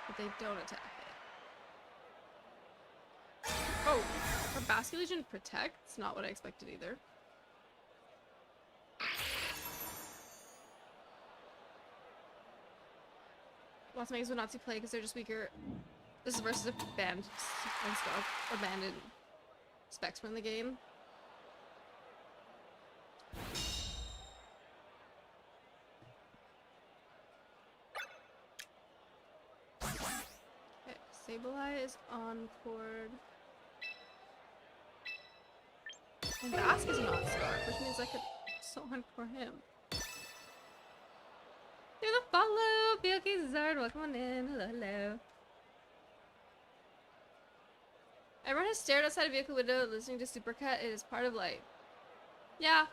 But they don't attack it. Oh! Her Basket Legion protects? Not what I expected either. Lots of makes would Nazi play because they're just weaker. This is versus a band and stuff. Or band and specs in the game. Okay, Sableye is on board. And Basque is not Scarf, which means I could so encore him. Through the follow, BLK Zard, welcome on in. Hello, hello. Everyone has stared outside a vehicle window listening to Supercut. It is part of life. Yeah.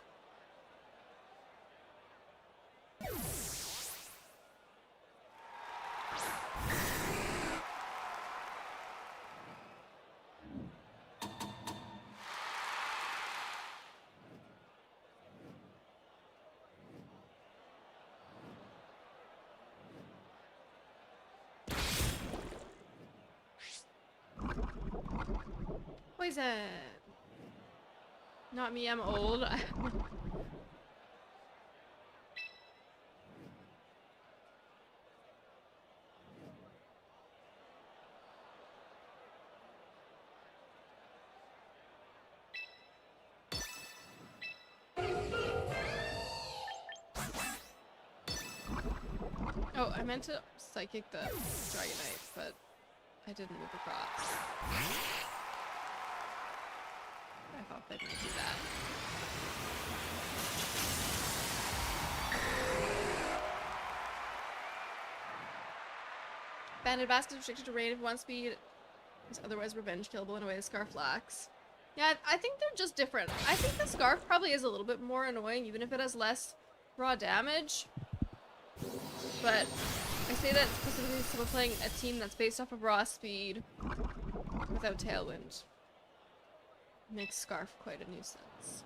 Poison. Not me, I'm old. Oh, I meant to psychic the Dragonite, but I didn't move across. I thought they might do that. Banded Basket is restricted to rain if 1 speed is otherwise revenge killable in a way the Scarf lacks. Yeah, I think they're just different. I think the Scarf probably is a little bit more annoying, even if it has less raw damage. But I say that specifically to someone playing a team that's based off of raw speed without Tailwind. Makes Scarf quite a nuisance.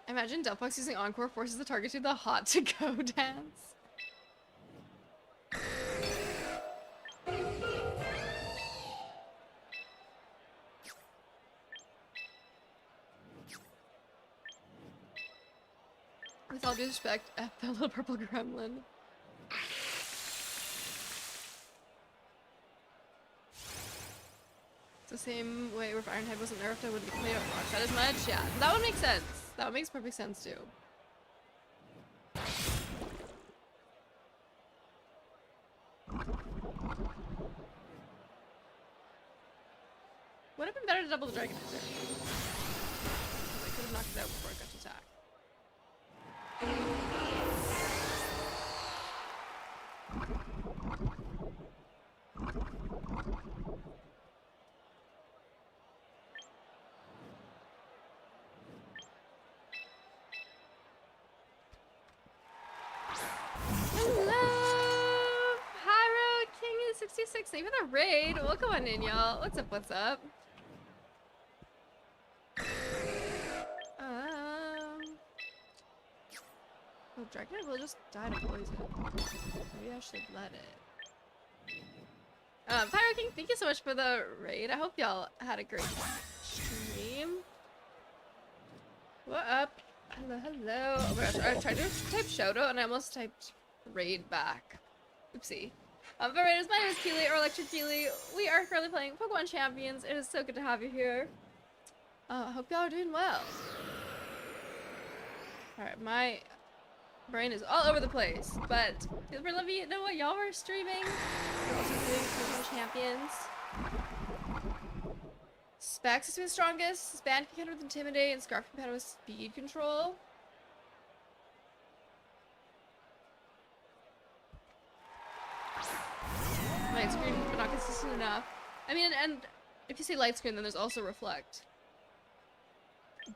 Imagine Delphox using Encore forces the target to the hot to go dance. With all due respect, F the little purple gremlin. The same way if Ironhead wasn't nerfed, I wouldn't play it Rockshot as much. Yeah, that would make sense. That makes perfect sense too. Would have been better to double the Dragonite there. I could have knocked it out before it got to attack. Hello! Pyro King is 66. Thank you for the raid. Welcome on in, y'all. What's up? What's up? Oh, Dragonite will just die to poison. Maybe I should let it. Pyro King, thank you so much for the raid. I hope y'all had a great stream. What up? Hello, hello. Oh my gosh, I tried to type shoutout and I almost typed raid back. Oopsie. But raiders, my name is Keely, or Electric Keely. We are currently playing Pokemon Champions. It is so good to have you here. I hope y'all are doing well. Alright, my brain is all over the place, but we're let me know what y'all are streaming. We're also doing Pokemon Champions. Specs is the strongest. Span can counter with Intimidate, and Scarf can counter with Speed Control. Light screen, but not consistent enough. I mean, and if you say light screen, then there's also Reflect.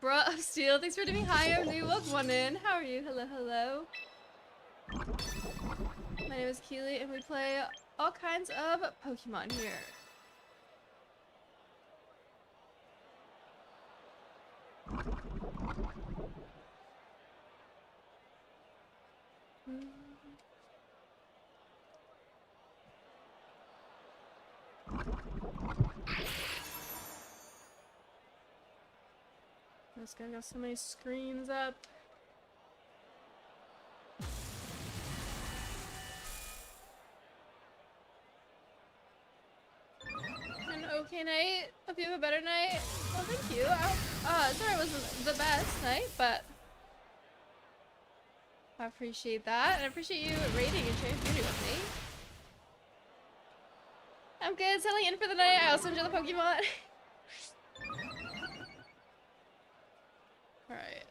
Bruh of Steel, thanks for doing hi, I'm new. Welcome on in. How are you? Hello, hello. My name is Keely, and we play all kinds of Pokemon here. This guy got so many screens up. An okay night. Hope you have a better night. Well, thank you. Sorry it wasn't the best night, but I appreciate that. And I appreciate you raiding and sharing beauty with me. I'm good. Settling in for the night. I also enjoy the Pokemon. Alright.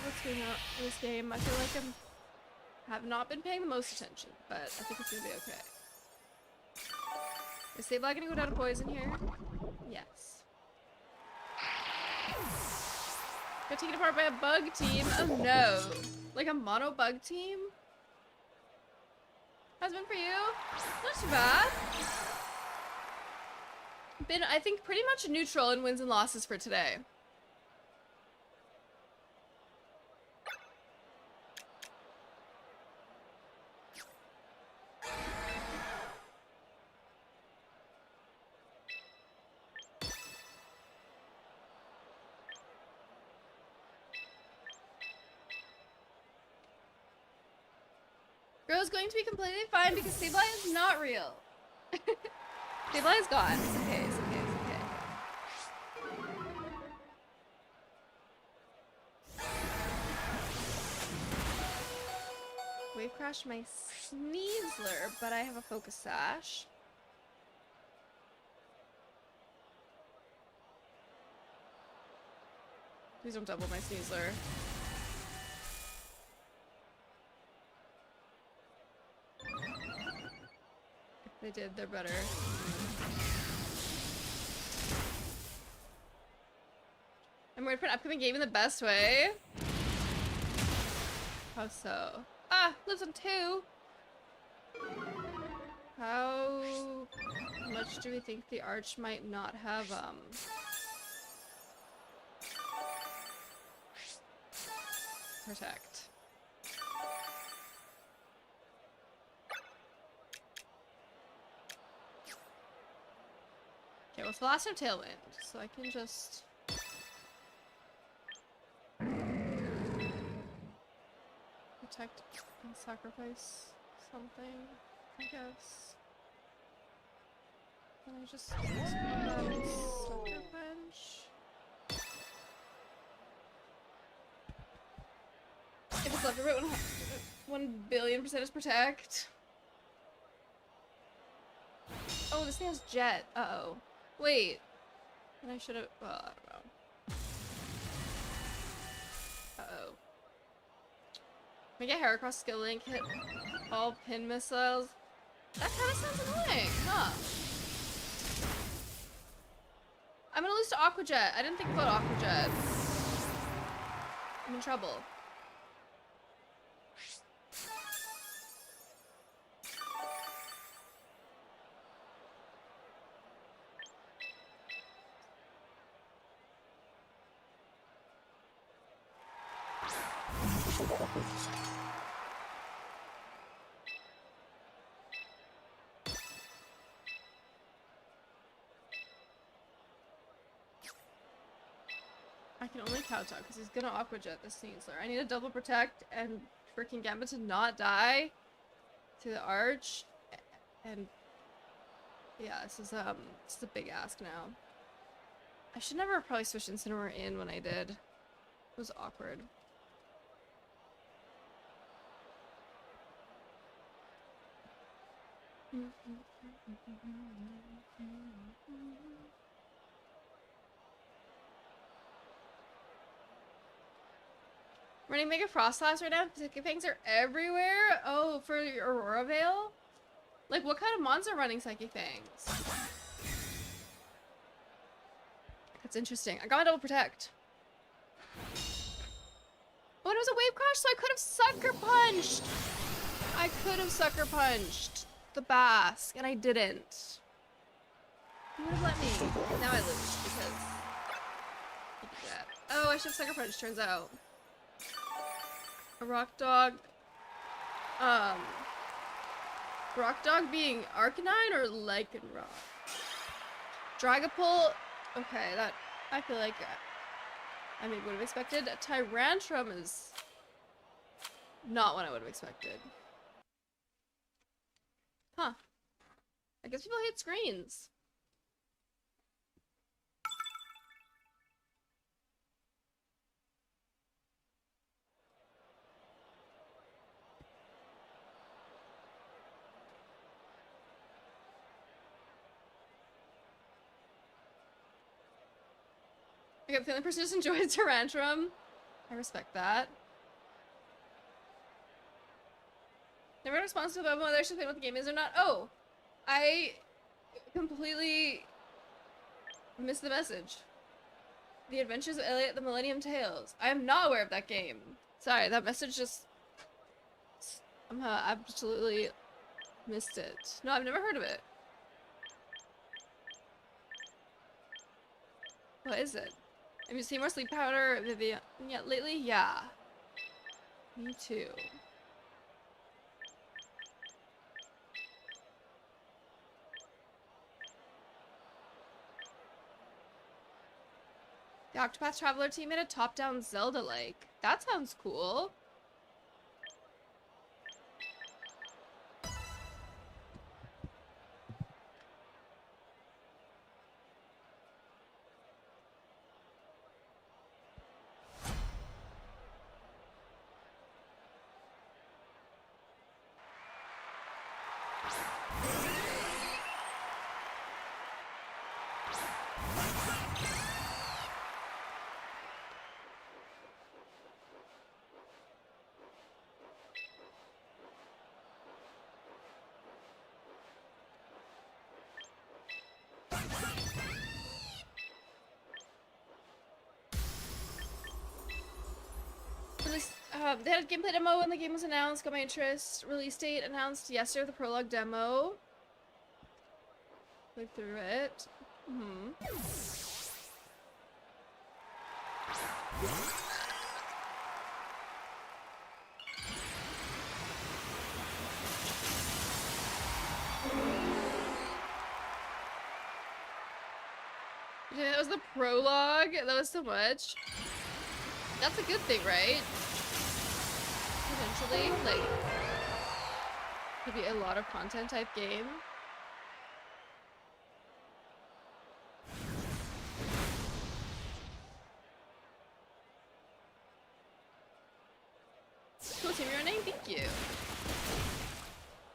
What's going on in this game? I feel like I have not been paying the most attention, but I think it's gonna be okay. Is Sableye gonna go down to poison here? Yes. Got taken apart by a bug team. Oh no. Like a mono bug team? How's it been for you? Not too bad. Been, I think, pretty much neutral in wins and losses for today. Girl's going to be completely fine because Sableye is not real. Sableye is gone. It's okay, it's okay, it's okay. Wave crashed my Sneasler, but I have a Focus Sash. Please don't double my Sneasler. They did, they're better. I'm worried for an upcoming game in the best way. How so? Ah, lives on 2. How much do we think the Arch might not have, Protect? Okay, well, it's the last of Tailwind, so I can just... protect and sacrifice something, I guess. Can I just Sucker Punch? If it's left over, 1,000,000,000% is protect. Oh, this thing has Jet. Uh-oh. Wait. And I should have. Well, I don't know. Uh-oh. Can I get Heracross skill link? Hit all pin missiles? That kind of sounds annoying, huh? I'm gonna lose to Aqua Jet. I didn't think about Aqua Jet. I'm in trouble. I can only kowtow because he's gonna Aqua Jet this Sneasler. I need a double protect and freaking Gambit to not die to the Arch. And yeah, this is a big ask now. I should never have probably switched Incineroar in when I did. It was awkward. Running Mega Frost Blast right now? Psychic Fangs are everywhere? Oh, for your Aurora Veil? Like, what kind of monster running Psychic Fangs? That's interesting. I got my double protect. Oh, and it was a wave crash, so I could have sucker punched! I could have sucker punched the Basque, and I didn't. He would have let me. Now I lose because he did that. Oh, I should have sucker punched, turns out. A Rock Dog. Rock Dog being Arcanine or Lycanroc? Dragapult. Okay, that I feel like I maybe would have expected. Tyrantrum is not what I would have expected. Huh. I guess people hate screens. I get the feeling person just enjoyed Tyrantrum. I respect that. Never had a response to whether I should play what the game is or not. Oh! I completely missed the message. The Adventures of Elliot the Millennium Tales. I am not aware of that game. Sorry, that message just somehow absolutely missed it. No, I've never heard of it. What is it? Have you seen more Sleep Powder, Vivian? Yeah, lately? Yeah. Me too. The Octopath Traveler team made a top-down Zelda-like. That sounds cool. They had a gameplay demo when the game was announced. Got my interest. Release date announced yesterday with the prologue demo. Look through it. Yeah, that was the prologue. That was so much. That's a good thing, right? Potentially, like, could be a lot of content type game. Cool team you're running, thank you.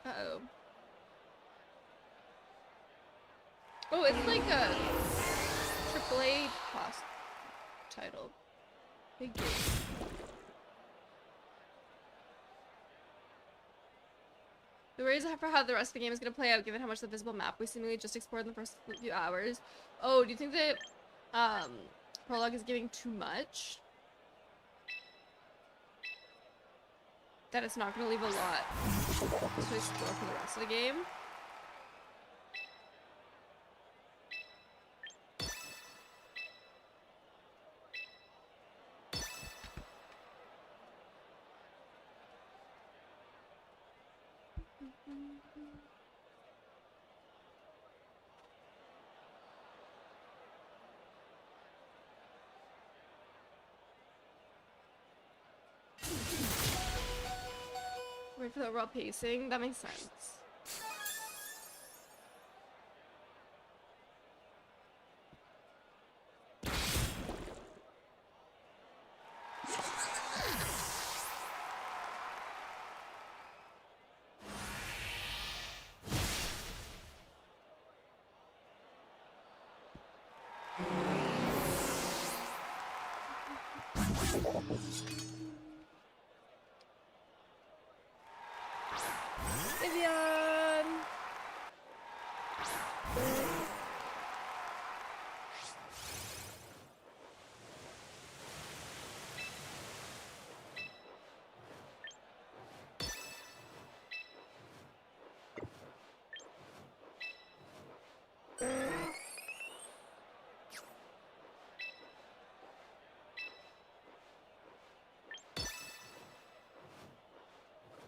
Uh-oh. Oh, it's like a AAA boss title. Big game. The worries for how the rest of the game is going to play out, given how much the visible map we seemingly just explored in the first few hours. Oh, do you think that prologue is giving too much? That it's not going to leave a lot to explore for the rest of the game? Wait for the overall pacing. That makes sense. Vivian!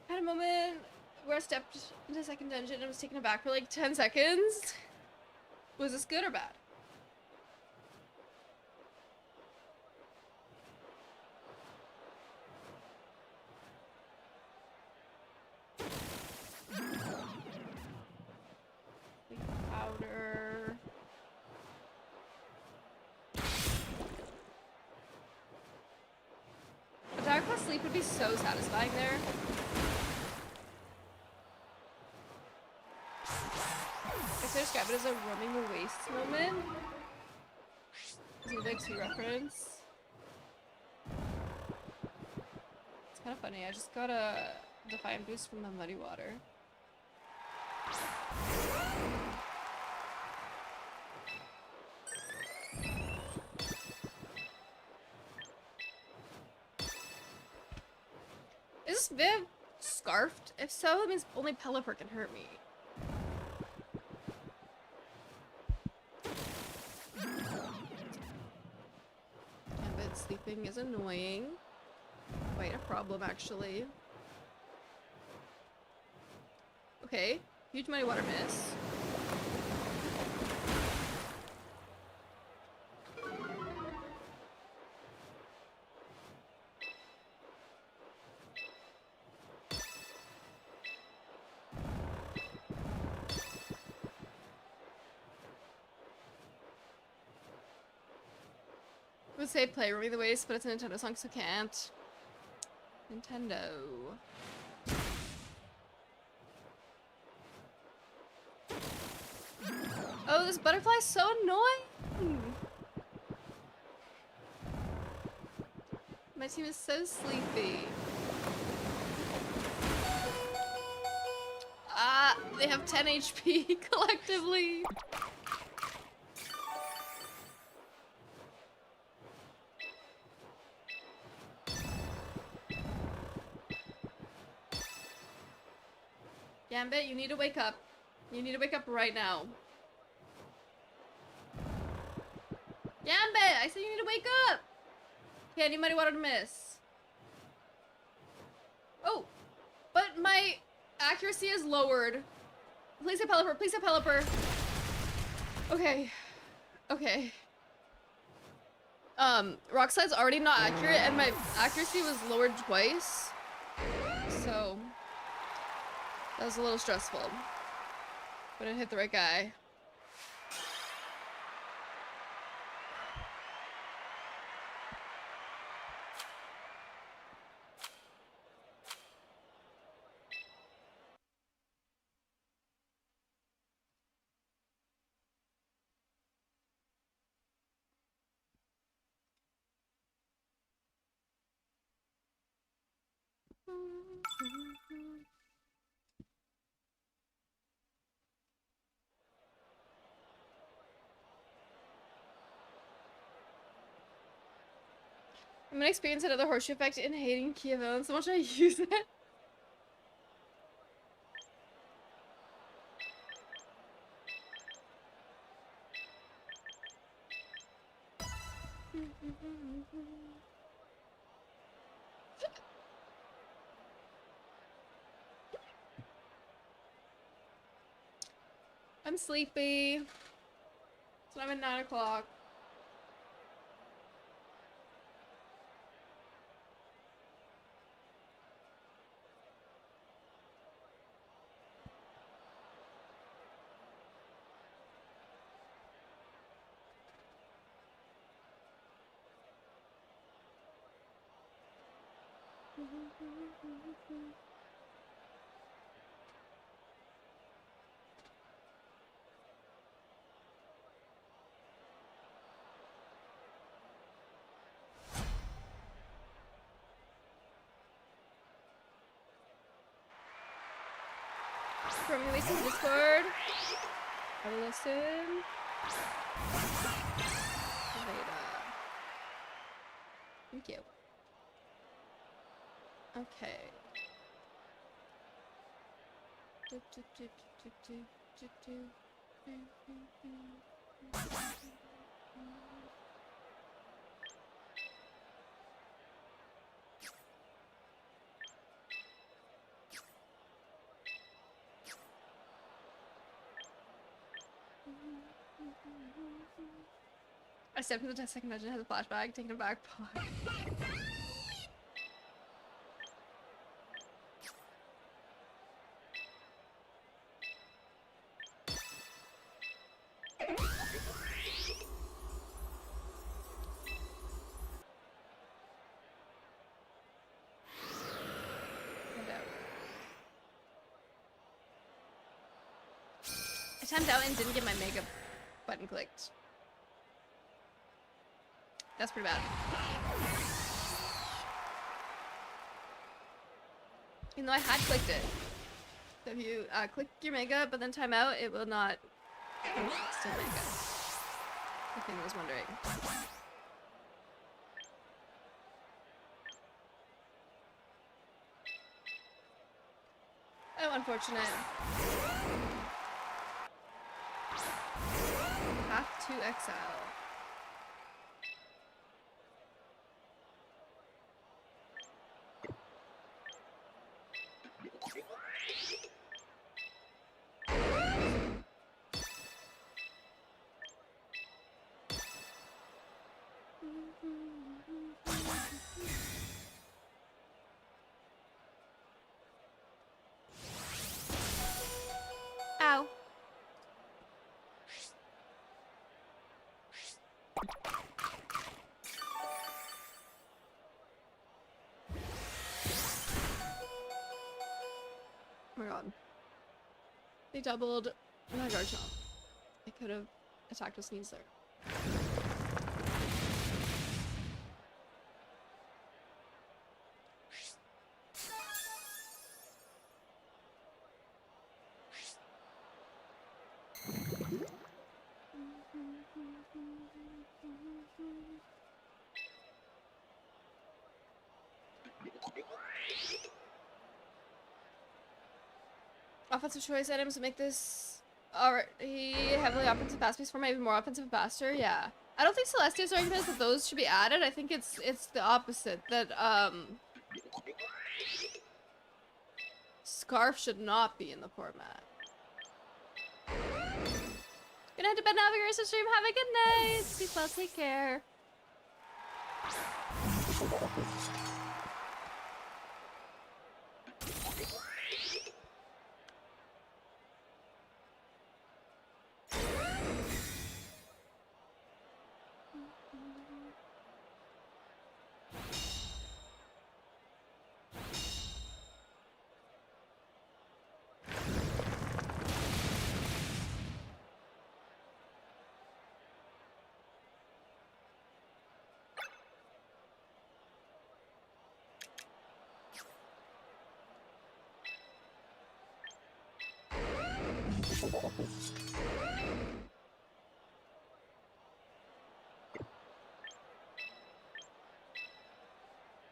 Had a moment where I stepped into the second dungeon and was taken aback for like 10 seconds. Was this good or bad? Powder. A Dark Plus sleep would be so satisfying there. I could describe it as a roaming the waste moment. Is it like to reference? It's kind of funny. I just got a Defiant boost from the muddy water. Is this Viv scarfed? If so, that means only Pelipper can hurt me. Yeah, but sleeping is annoying. Quite a problem, actually. Okay, huge muddy water miss. I would say play Roaming the Waste, but it's a Nintendo song, so can't. Nintendo. Oh, this butterfly's so annoying! My team is so sleepy. Ah, they have 10 HP collectively. Gambit, you need to wake up. You need to wake up right now. Gambit, I said you need to wake up. Okay, I need muddy water to miss. Oh, but my accuracy is lowered. Please hit Pelipper, please hit Pelipper. Okay, okay. Rock Slide's already not accurate and my accuracy was lowered twice. So, that was a little stressful. But I hit the right guy. I'm gonna experience another horseshoe effect in hating Kia villain so much I use it. I'm sleepy. So I'm at 9 o'clock. From your wasting Discord. Have a listen. Later. Thank you. Okay. I stepped into the second dungeon, has a flashback, taking a back pod. I timed out and didn't get my mega button clicked. That's pretty bad. Even though I had clicked it. So if you click your mega but then time out, it will not still mega. If anyone was wondering. Oh, unfortunate. Path to exile. Ow. Oh my god. They doubled my guard chomp. I could have attacked with Sneasler. Offensive choice items to make this already heavily offensive fast pace form even more offensive and faster. Yeah, I don't think Celestia's argument is that those should be added. I think it's the opposite, that Scarf should not be in the format. Good night to bed now, vigorous stream. Have a good night. Sleep well, take care.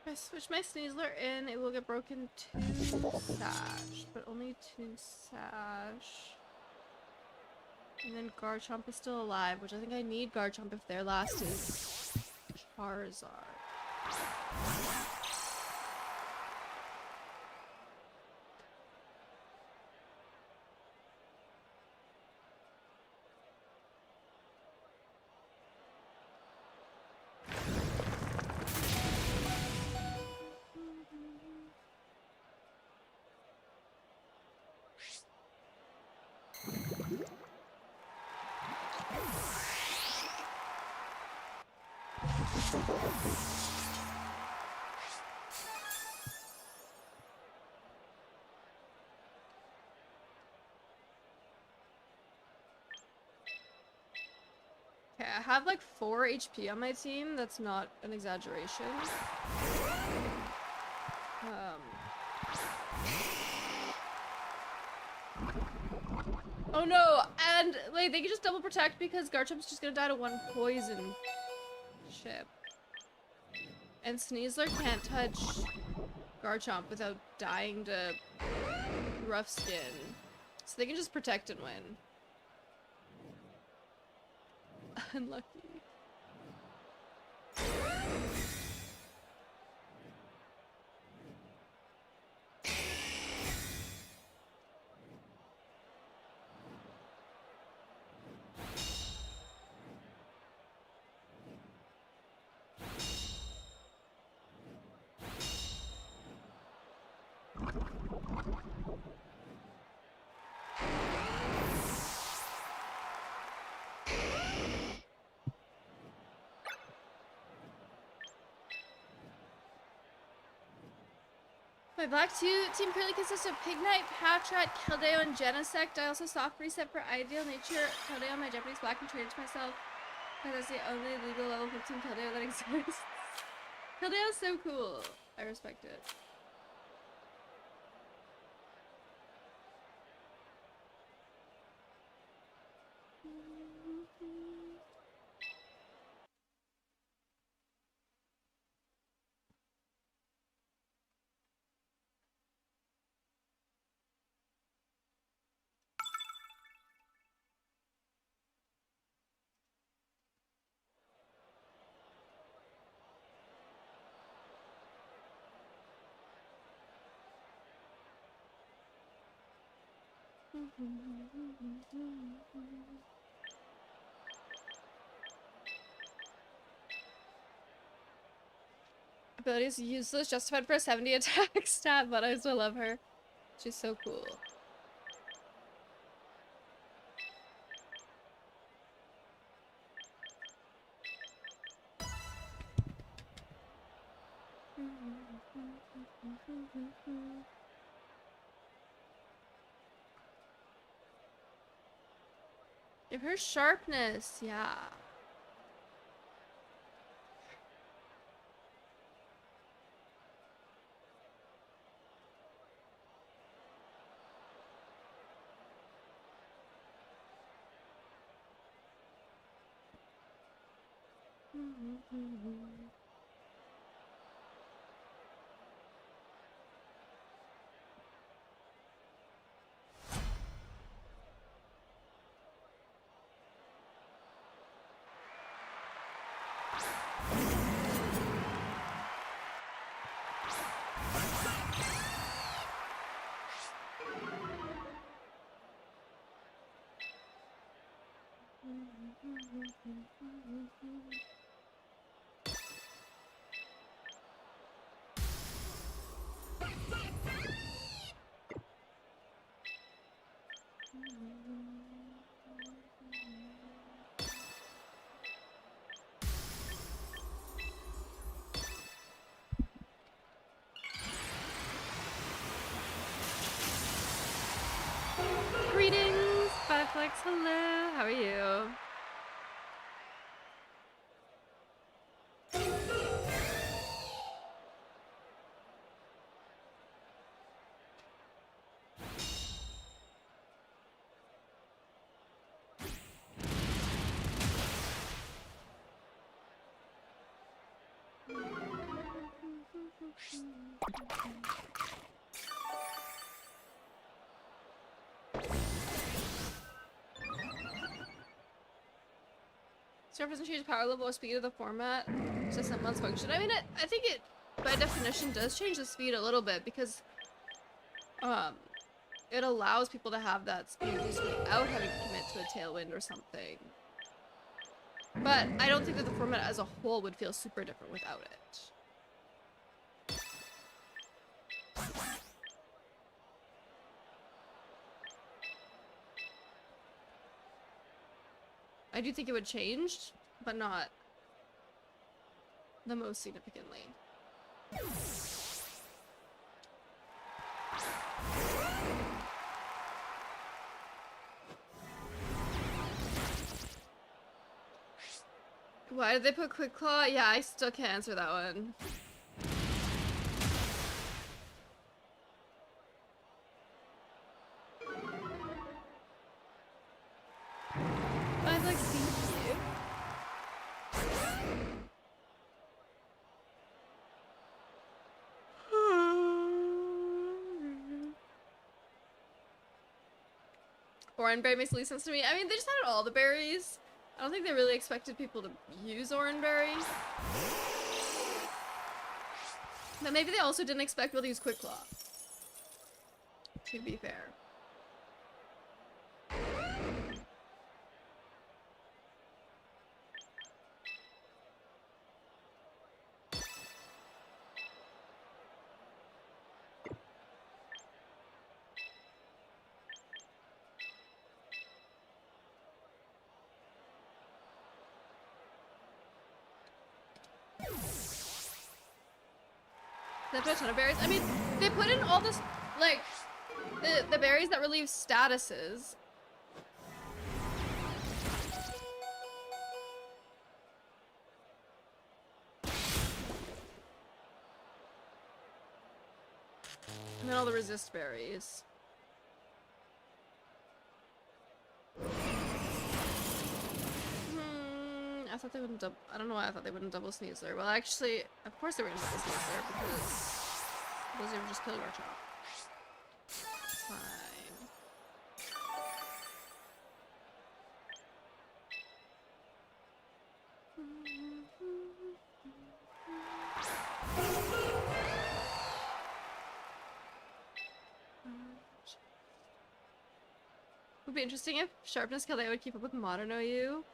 If I switch my Sneasler in, it will get broken to Sash, but only to Sash. And then Garchomp is still alive, which I think I need Garchomp if their last is Charizard. Okay, I have like 4 HP on my team. That's not an exaggeration. Oh no! And like they can just double protect because Garchomp's just gonna die to 1 poison chip. And Sneasler can't touch Garchomp without dying to Rough Skin. So they can just protect and win. Unlucky. My black team currently consists of Pignite, Patrat, Keldeo, and Genesect. I also soft reset for Ideal Nature, Keldeo, my Japanese black, and traded to myself because that's the only legal level 15 Keldeo that exists. Keldeo is so cool. I respect it. Ability is useless, justified for a 70 attack stat, but I still love her. She's so cool. Give her sharpness, yeah. Greetings, Butterflex. Hello. How are you? Star doesn't change power level or speed of the format. It's just someone's function. I mean, I think it, by definition, does change the speed a little bit because, it allows people to have that speed boost without having to commit to a tailwind or something. But I don't think that the format as a whole would feel super different without it. I do think it would change, but not the most significantly. Why did they put Quick Claw? Yeah, I still can't answer that one. I'd like see you. Oranberry makes the least sense to me. I mean, they just added all the berries. I don't think they really expected people to use Oranberry. But maybe they also didn't expect people to use Quick Claw. To be fair. They put a ton of berries. I mean, they put in all this, like, the berries that relieve statuses. And then all the resist berries. I thought they wouldn't double. I don't know why I thought they wouldn't double Sneasler. Well, actually, of course they were gonna double Sneasler because those are just Kill Workshop. It's fine. Would be interesting if Sharpness Kill they would keep up with Modern OU.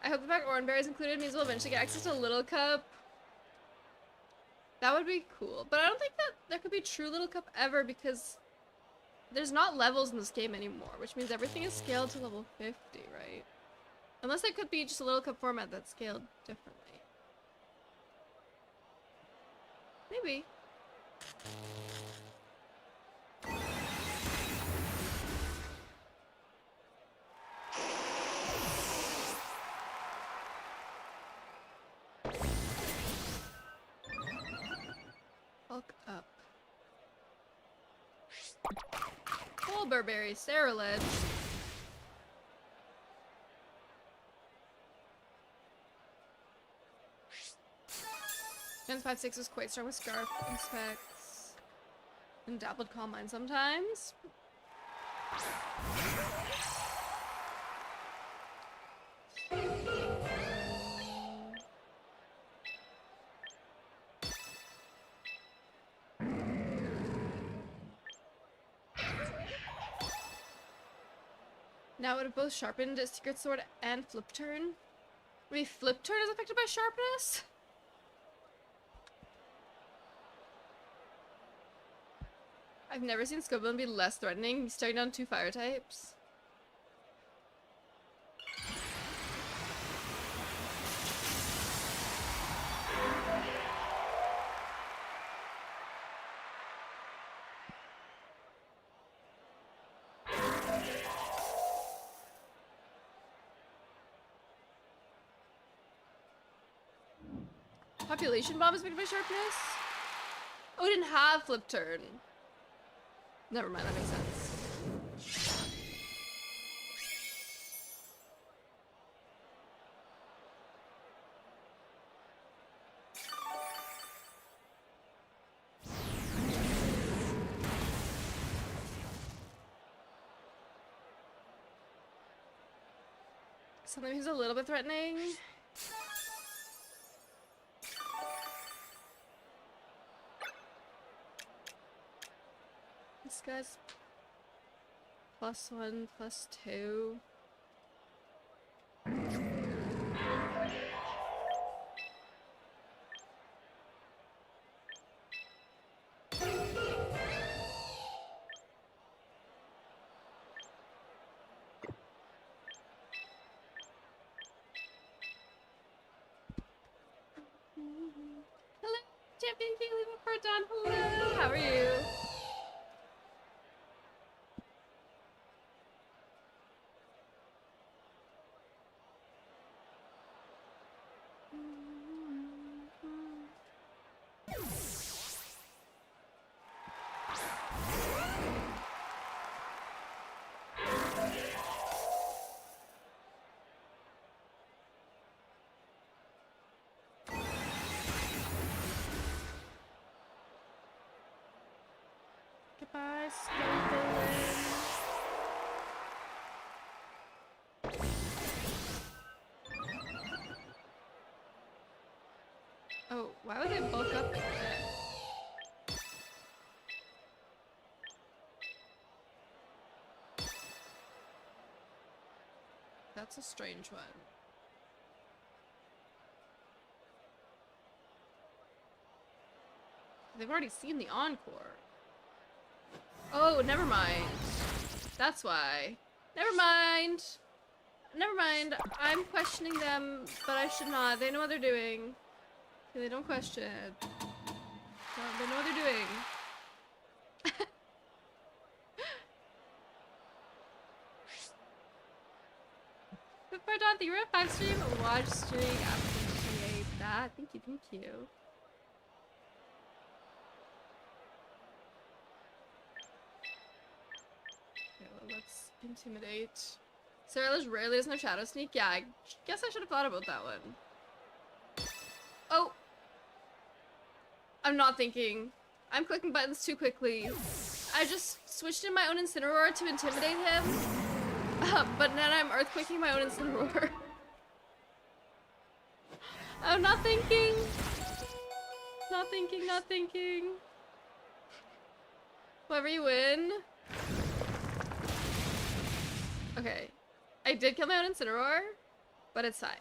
I hope the fact Oranberry is included means we'll eventually get access to a Little Cup. That would be cool. But I don't think that there could be true Little Cup ever because there's not levels in this game anymore, which means everything is scaled to level 50, right? Unless there could be just a Little Cup format that's scaled differently. Maybe. Bulk up. Bulberberry, Ceruledge. Gens 5-6 is quite strong with Scarf, Inspects, and Dabbled Calm Mind sometimes. Now it would have both sharpened a Secret Sword and Flip Turn. Wait, Flip Turn is affected by sharpness? I've never seen Scoblin be less threatening. He's staring down 2 fire types. Population Bomb is affected by sharpness? Oh, it didn't have Flip Turn. Never mind, that makes sense. Something who's a little bit threatening. This guy's +1, +2. champion Keely before dawn. Hello, how are you? Goodbye, snow villain. Oh, why would they bulk up like that? That's a strange one. They've already seen the encore. Oh, never mind. That's why. Never mind. Never mind. I'm questioning them, but I should not. They know what they're doing. Okay, they don't question. They know what they're doing. Before Dawn, you were a 5-stream watch streak. I appreciate that. Thank you, thank you. Okay, well, let's intimidate. Sarah rarely doesn't have shadow sneak. Yeah, I guess I should have thought about that one. Oh! I'm not thinking. I'm clicking buttons too quickly. I just switched in my own Incineroar to intimidate him. But then I'm earthquaking my own Incineroar. I'm not thinking. Not thinking, not thinking. Whoever you win. Okay. I did kill my own Incineroar, but it's fine.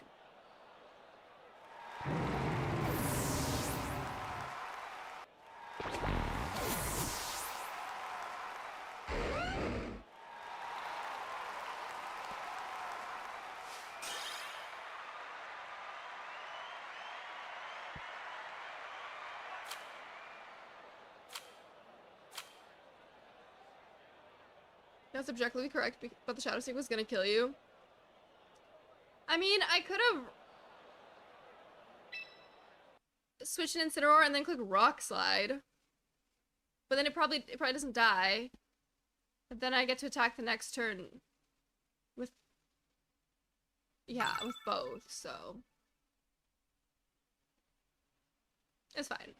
That's objectively correct, but the Shadow Sneak was gonna kill you. I mean, I could have switched an Incineroar and then click Rock Slide. But then it probably doesn't die. But then I get to attack the next turn with, yeah, with both, so it's fine.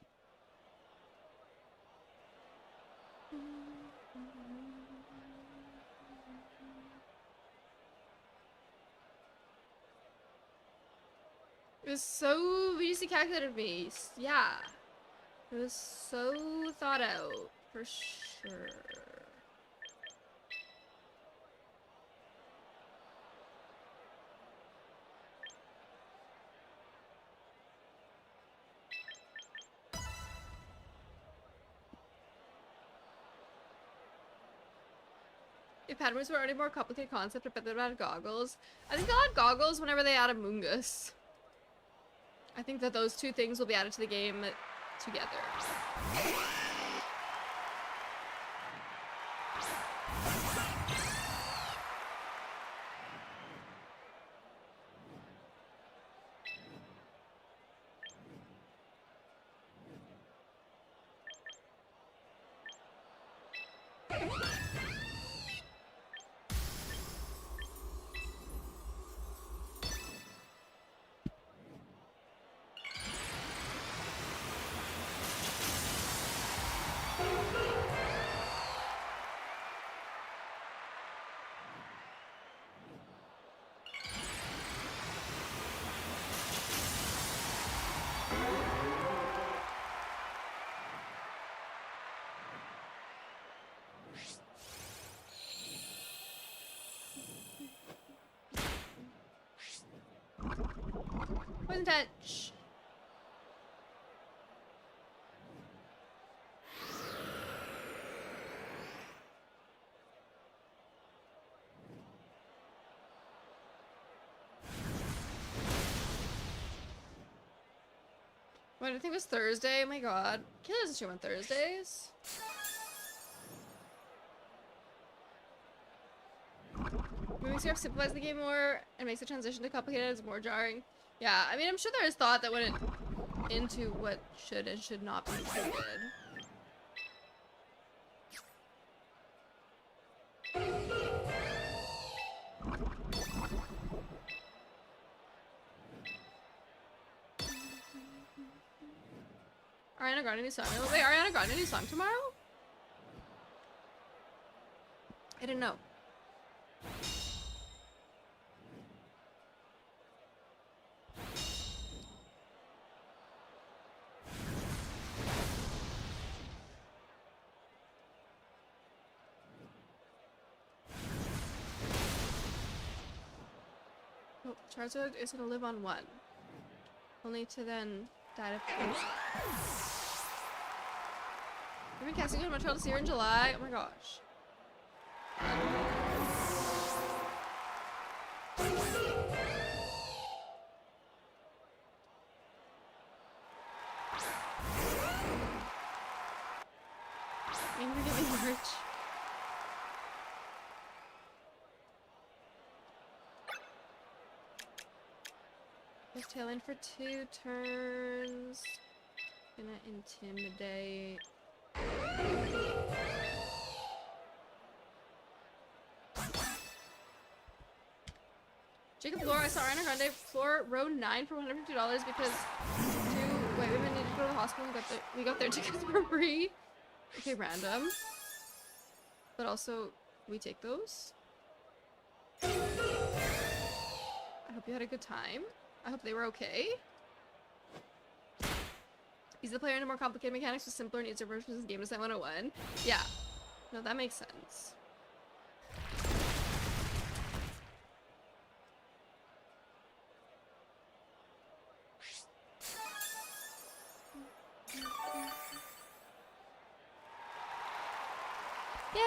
It was so easy calculated of me. Yeah. It was so thought out, for sure. If patterns were already more complicated concept, I bet they'd add goggles. I think they'll add goggles whenever they add a Mungus. I think that those two things will be added to the game together. Poison touch. What, I think it was Thursday. Oh my god. Keely doesn't stream on Thursdays. Moving Surf simplifies the game more and makes the transition to complicated as more jarring. Yeah, I mean, I'm sure there is thought that went into what should and should not be included. Ariana Grande new song. Wait, Ariana Grande new song tomorrow? I didn't know. Oh, Charizard is gonna live on 1. Only to then die of poison. I've been casting on my child to see her in July. Oh my gosh. Maybe we get me merch. Give tail in for 2 turns. Gonna intimidate. Jacob Floor, I saw Ariana Grande Floor row 9 for $150 because wait, we needed to go to the hospital. We got their tickets for free. Okay, random. But also, we take those. I hope you had a good time. I hope they were okay. He's the player into more complicated mechanics with simpler needs or versions of game design 101. Yeah. No, that makes sense. Yay!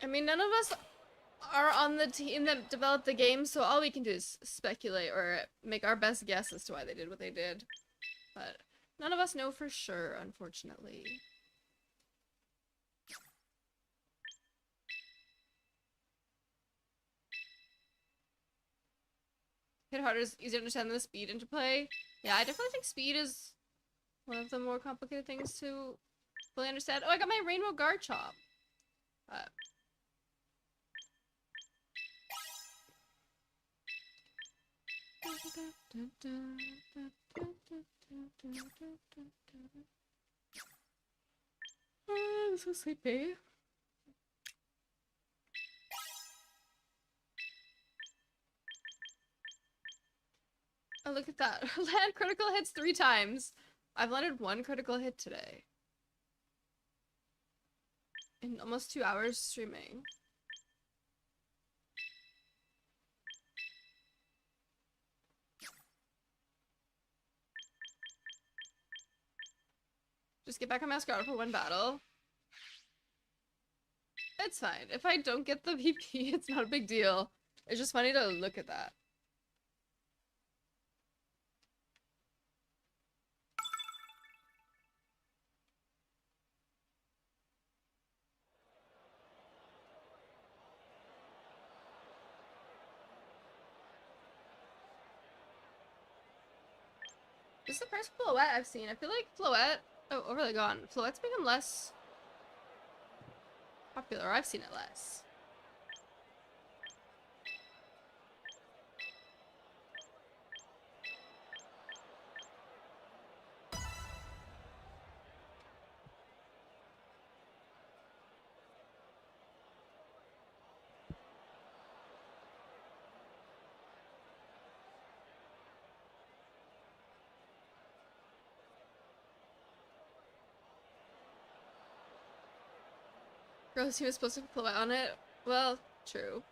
I mean, none of us are on the team that developed the game, so all we can do is speculate or make our best guess as to why they did what they did. But none of us know for sure, unfortunately. Hit harder is easier to understand than the speed interplay. Yeah, I definitely think speed is one of the more complicated things to fully understand. Oh, I got my Rainbow Guard Chop. I'm so sleepy. Oh, look at that. Land critical hits 3 times. I've landed 1 critical hit today. In almost 2 hours streaming. Just get back on Masquerade for 1 battle. It's fine. If I don't get the VP, it's not a big deal. It's just funny to look at that. This is the first Floette I've seen. I feel like Floette... Oh, overly gone. Floette's become less popular. I've seen it less. Rose, he was supposed to put Floette on it. Well, true.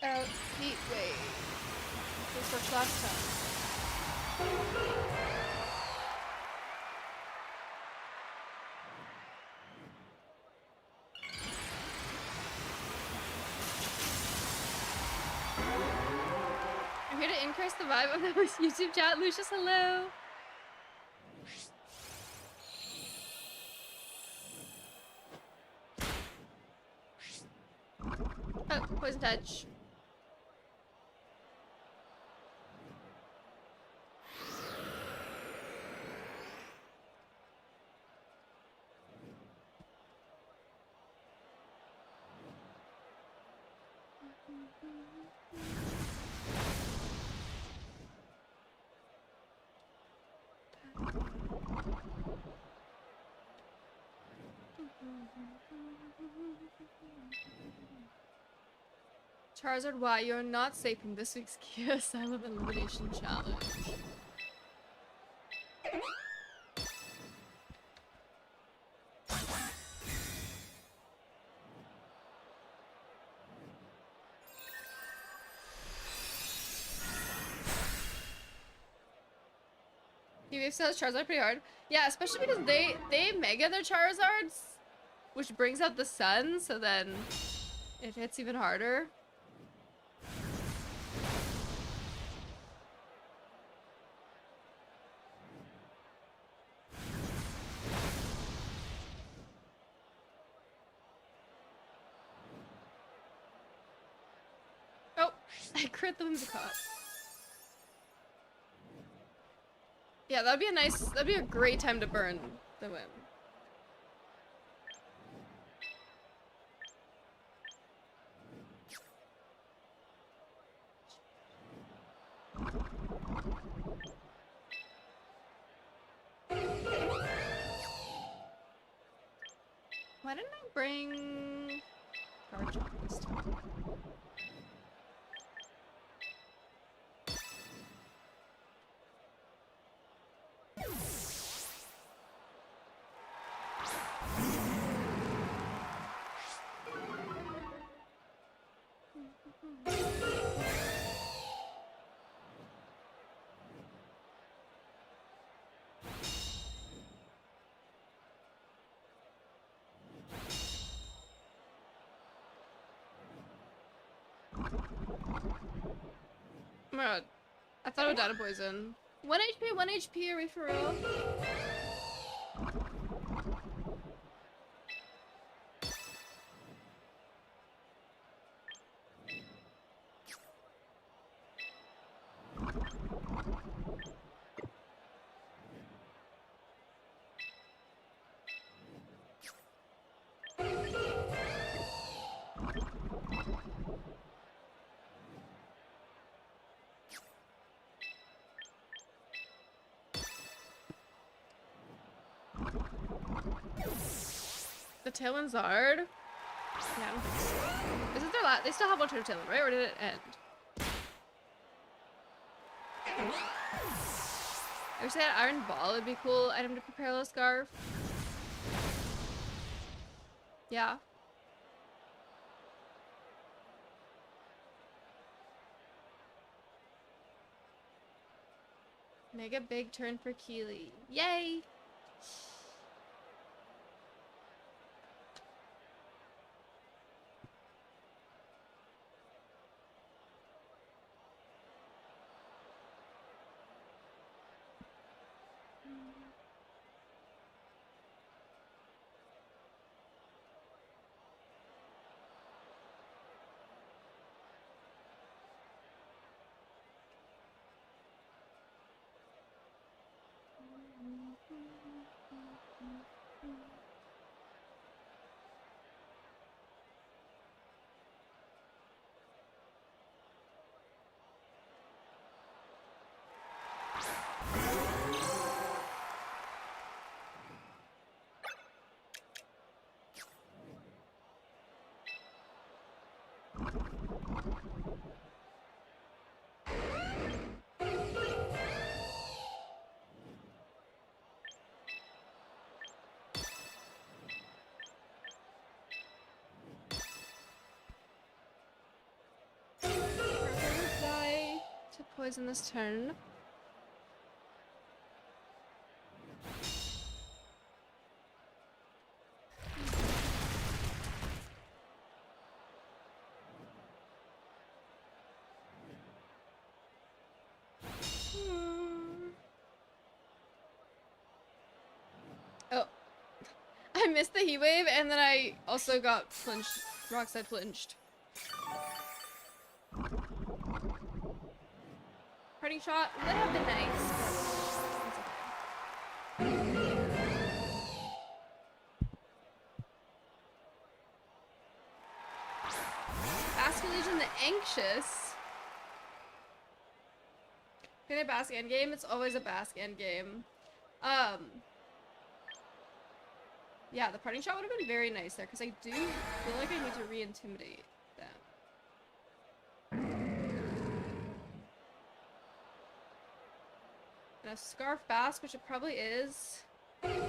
Heat wave. This worked last time. I'm here to increase the vibe of the YouTube chat. Lucius, hello. Oh, poison touch. Charizard, why you're not safe from this week's Kia Asylum Elimination Challenge. UF says Charizard pretty hard. Yeah, especially because they mega their Charizards, which brings out the sun, so then it hits even harder. Oh, I crit the Whimsicott. Yeah, that'd be a great time to burn the Whim. Why didn't I bring Garchomp this time? Oh my god. I thought it would die to poison. 1 HP, 1 HP, are we for real? The Tailwind Zard? Yeah, I don't think so. Is it their last? They still have one turn of Tailwind, right? Or did it end? I wish they had Iron Ball. It'd be cool item to prepare a Scarf. Yeah. Mega big turn for Keely. Yay! poison this turn. Oh. I missed the heat wave and then I also got flinched. Rockside flinched. Parting shot would have been nice, but it's okay. Basket Legion the Anxious. Can I Basque endgame? It's always a Basque endgame. Yeah, the parting shot would have been very nice there, because I do feel like I need to re-intimidate them. And a Scarf Basque, which it probably is. Problem.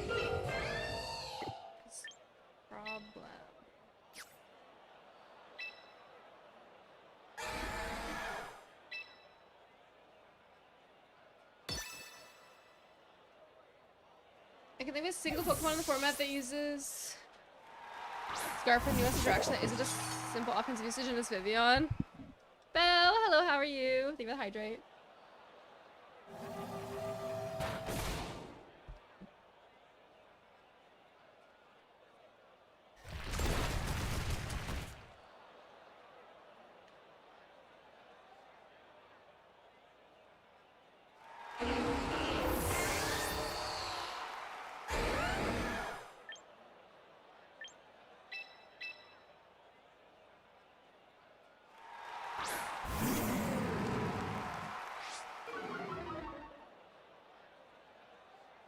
I can think of a single Pokemon in the format that uses Scarf for US interaction that isn't just simple offensive usage in this Vivian. Belle, hello, how are you? Thank you for the hydrate.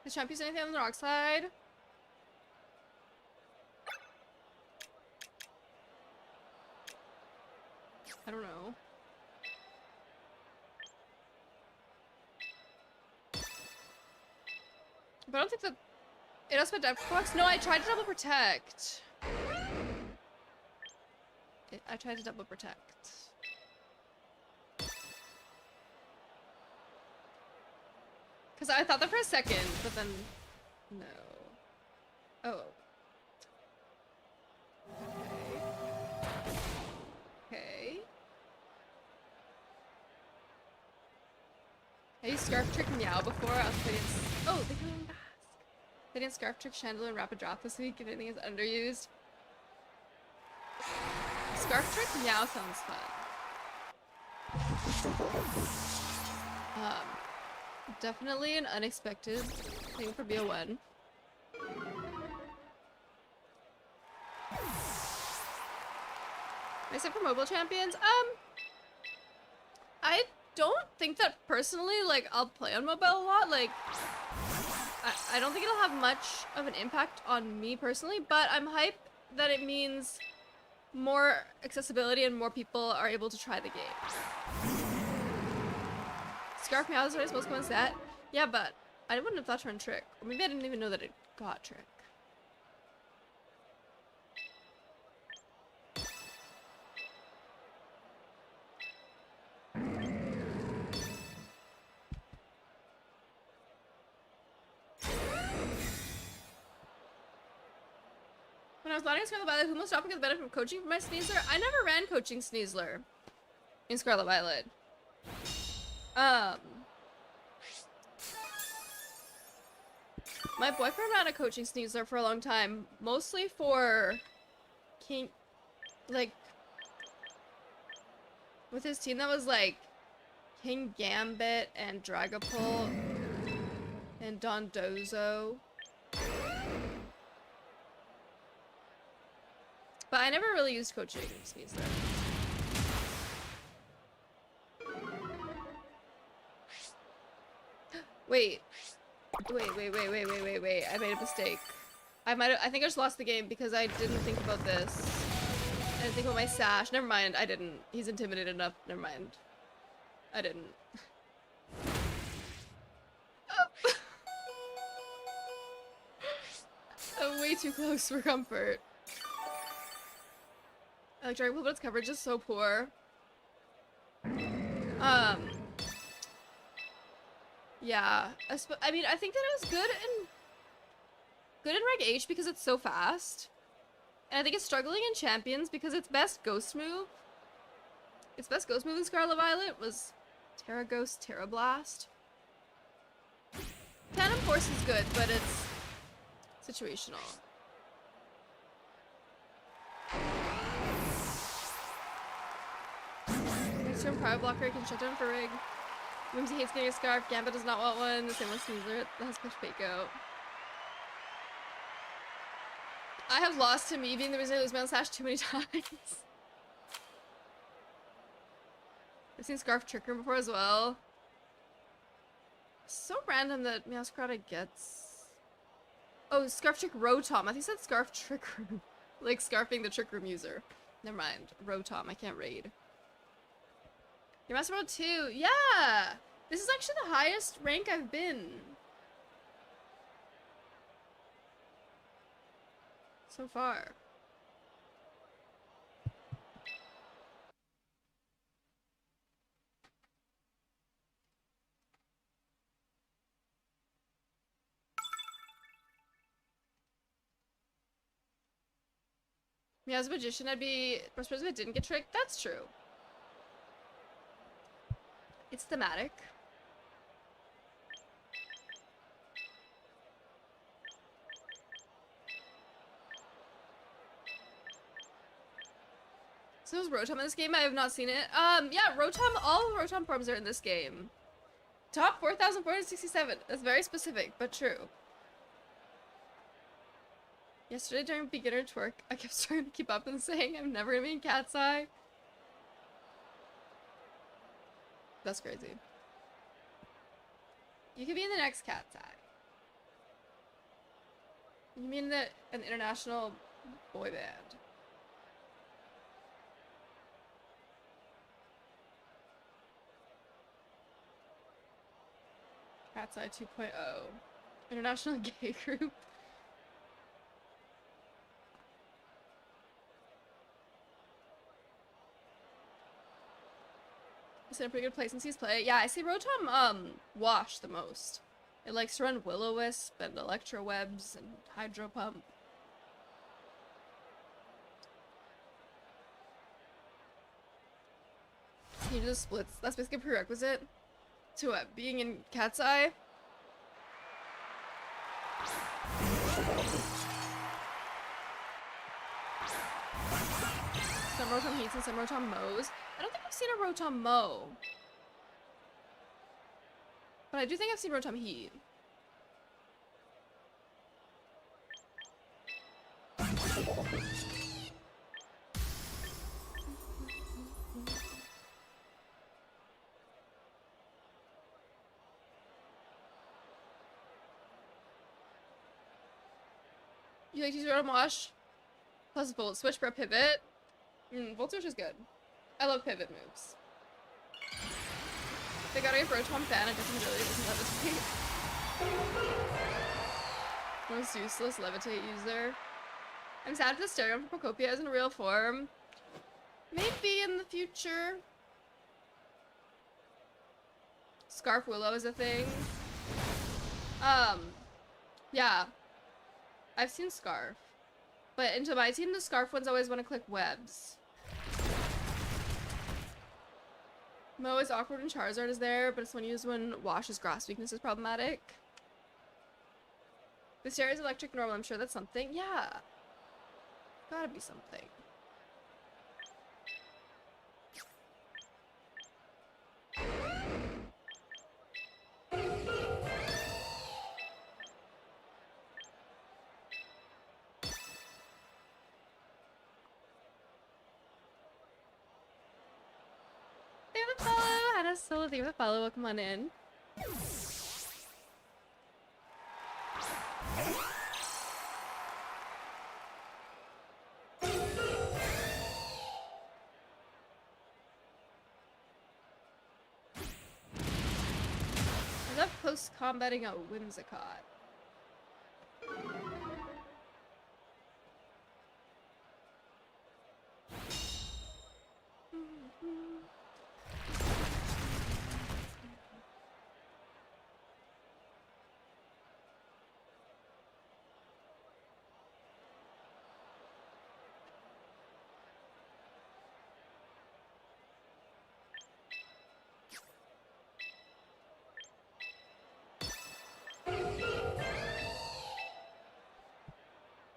Does Champ use anything on the rock slide? I don't know. But I don't think that it also put depth box. No, I tried to double protect. I tried to double protect. Because I thought that for a second, but then no. Oh. Okay. I used Scarf Trick Meow before. I was playing. Oh, they can Basque. They didn't Scarf Trick Chandler and Rapid Drop this week if anything is underused. Scarf Trick Meow sounds fun. Definitely an unexpected thing for BO1. Except for mobile champions, I don't think that personally, like, I'll play on mobile a lot. Like, I don't think it'll have much of an impact on me personally, but I'm hyped that it means more accessibility and more people are able to try the game. Scarf Meow is what I'm supposed to come on set. Yeah, but I wouldn't have thought to run Trick. Or maybe I didn't even know that it got Trick. When I was planning on Scarlet Violet, who most often gets better from coaching for my Sneasler? I never ran coaching Sneasler in Scarlet Violet. My boyfriend ran a coaching Sneasler for a long time, mostly for King, like, with his team that was like King Gambit and Dragapult and Dondozo. But I never really used coaching Sneasler. Wait. I made a mistake. I think I just lost the game because I didn't think about this. I didn't think about my sash. Never mind, I didn't. He's intimidated enough. Never mind. I didn't. I'm way too close for comfort. Like Dragon Ball, but its coverage is so poor. Yeah. I mean, I think that it was good in Reg H because it's so fast. And I think it's struggling in Champions because its best ghost move in Scarlet Violet was Terra Ghost, Terra Blast. Phantom Force is good, but it's situational. Next turn, Power Blocker can shut down for Rig. Whimsy hates getting a Scarf, Gambit does not want one, the same with Sneasler that has pushed Paco. I have lost to me being the reason I lose my Sash too many times. I've seen Scarf Trick Room before as well. So random that Meowscarada gets... Oh, Scarf Trick Rotom. I think it said Scarf Trick Room. Like scarfing the Trick Room user. Never mind. Rotom. I can't raid. Your Master Mode 2. Yeah! This is actually the highest rank I've been. So far. Yeah, as a magician, I'd be frustrated if I didn't get tricked. That's true. It's thematic. So is Rotom in this game? I have not seen it. Yeah, Rotom, all Rotom forms are in this game. Top 4,467. That's very specific, but true. Yesterday during beginner twerk, I kept trying to keep up and saying I'm never gonna be in Cat's Eye. That's crazy. You could be in the next Cat's Eye. You mean that an international boy band? Cat's Eye 2.0. International gay group. It's in a pretty good place since he's play. Yeah, I see Rotom wash the most. It likes to run Will-O-Wisp and Electro Webs and Hydro Pump. You do the splits. That's basically a prerequisite to being in Cat's Eye. Some Rotom heats and some Rotom mows. I don't think I've seen a Rotom mow. But I do think I've seen Rotom heat. You like to use Rotom Wash? Plus Volt Switch for a pivot? Volt Switch is good. I love pivot moves. They got a Rotom fan, it doesn't levitate. Most useless levitate user. I'm sad for the Stereon for Procopia isn't a real form. Maybe in the future. Scarf Willow is a thing. Yeah. I've seen Scarf. But into my team, the Scarf ones always want to click webs. Mo is awkward and Charizard is there, but it's when used when Wash's grass weakness is problematic. The Stereo is electric normal, I'm sure that's something. Yeah. Gotta be something. Thank you for the follow, Hannah Solo, thank you for the follow, welcome on in. I love post-combating a Whimsicott.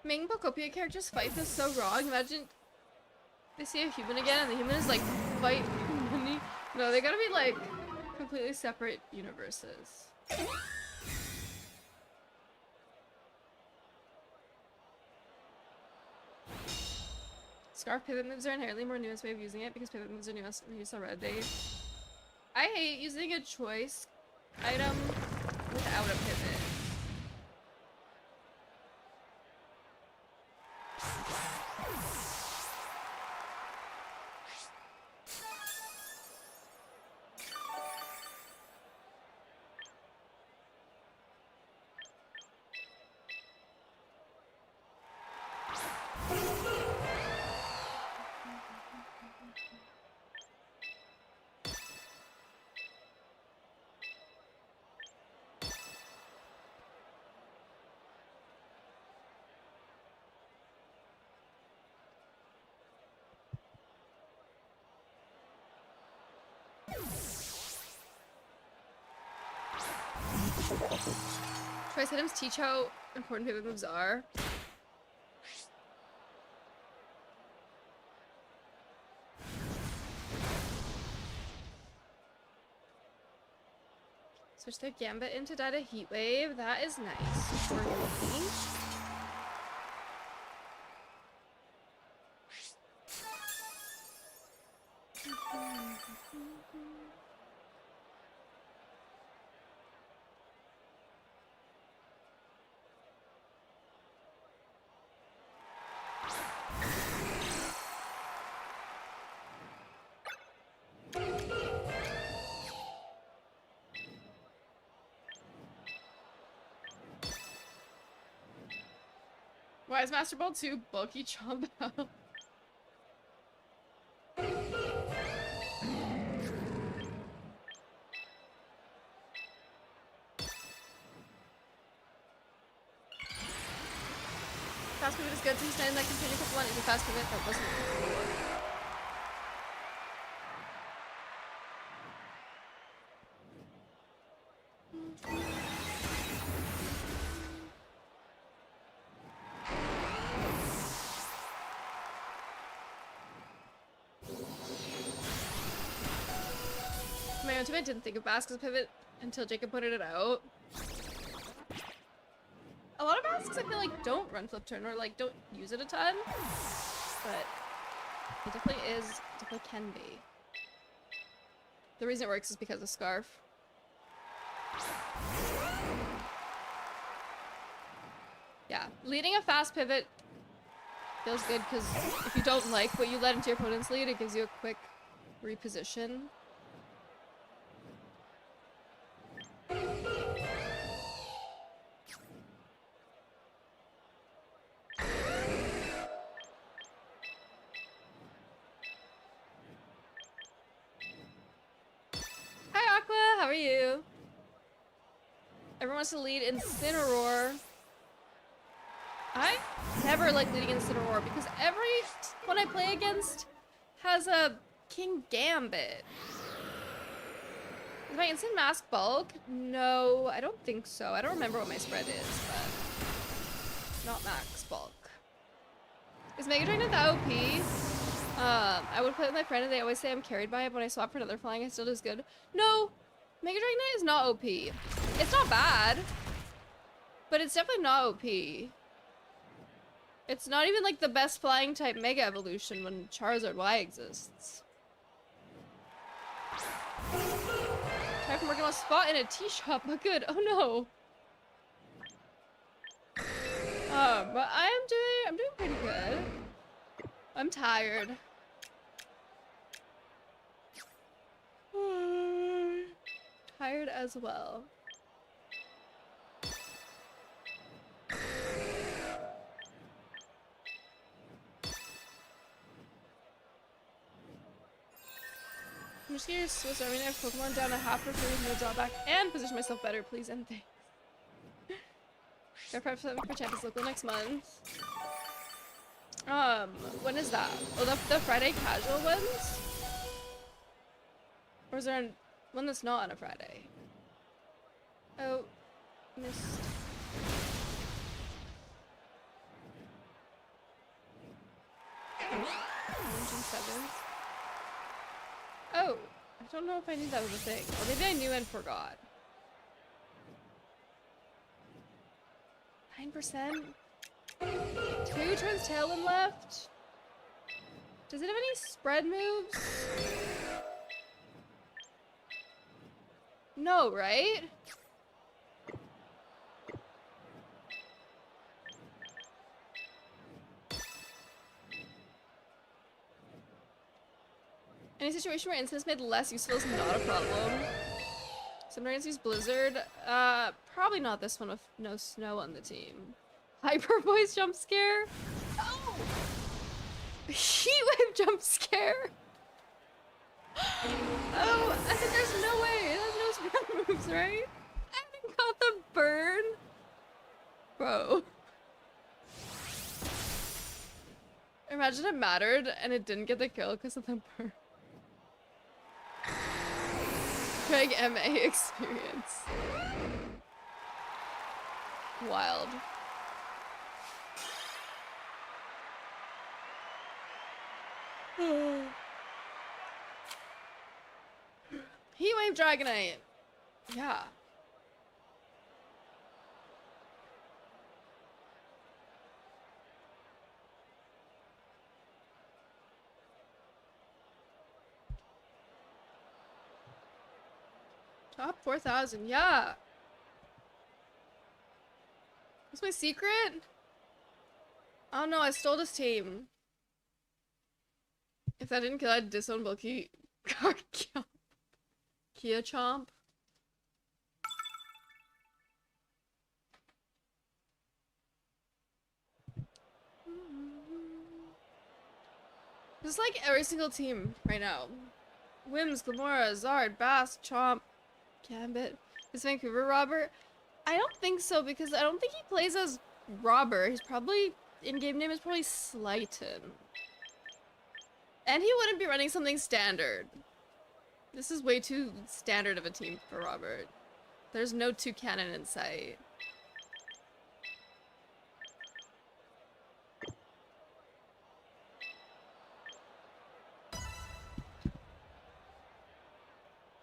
Making Pokopia characters fight feels so wrong. Imagine they see a human again and the human is like, fight human. No, they gotta be like completely separate universes. Scarf pivot moves are inherently more nuanced way of using it because pivot moves are nuanced use already. I hate using a choice item without a pivot. Choice items teach how important pivot moves are. Switch their Gambit into Data Heat Wave. That is nice for me. Why is Master Ball 2 bulky chomp out? Fast pivot is good to extend that continue Pokemon into fast pivot that wasn't before. My ultimate didn't think of Basque's pivot until Jacob pointed it out. A lot of Basques I feel like don't run flip turn or like don't use it a ton, but it definitely is, definitely can be. The reason it works is because of Scarf. Yeah, leading a fast pivot feels good because if you don't like what you let into your opponent's lead, it gives you a quick reposition. Hi Aqua, how are you? Everyone wants to lead Incineroar. I never like leading Incineroar because everyone I play against has a King Gambit. Is my Instant Mask bulk? No, I don't think so. I don't remember what my spread is, but not max bulk. Is Mega Dragon the OP? I would play with my friend and they always say I'm carried by it, but when I swap for another flying, I still do good. No, Mega Dragon is not OP. It's not bad, but it's definitely not OP. It's not even like the best flying type Mega Evolution when Charizard Y exists. Try from working on a spot in a tea shop, but good. Oh no. But I'm doing pretty good. I'm tired. Tired as well. I'm just curious, Swiss Army Knife Pokemon down a half for free, no drawback, and position myself better, please and thanks. Got prep for Champions Local next month. When is that? Oh, the Friday casual ones? Or is there one that's not on a Friday? Oh, missed. Orange and sevens. Oh, I don't know if I knew that was a thing. Or maybe I knew and forgot. 9%? 2 turns tailwind left? Does it have any spread moves? No, right? Any situation where incense made less useful is not a problem. Sometimes use Blizzard. Probably not this one with no snow on the team. Hyper voice jump scare? Oh! Heat wave jump scare? Oh, I think there's no way. It has no spread moves, right? I haven't got the burn. Bro. Imagine it mattered and it didn't get the kill because of the burn. Craig MA experience. Wild. Heatwave Dragonite. Yeah. Top 4,000. Yeah. What's my secret? Oh no, I stole this team. If that didn't kill, I'd disown Bulky. Kia Chomp. This is like every single team right now. Wims, Glamora, Zard, Bass, Chomp, Gambit. Is Vancouver Robert? I don't think so because I don't think he plays as Robert. He's probably, in-game name is probably Slighton. And he wouldn't be running something standard. This is way too standard of a team for Robert. There's no 2 cannon in sight.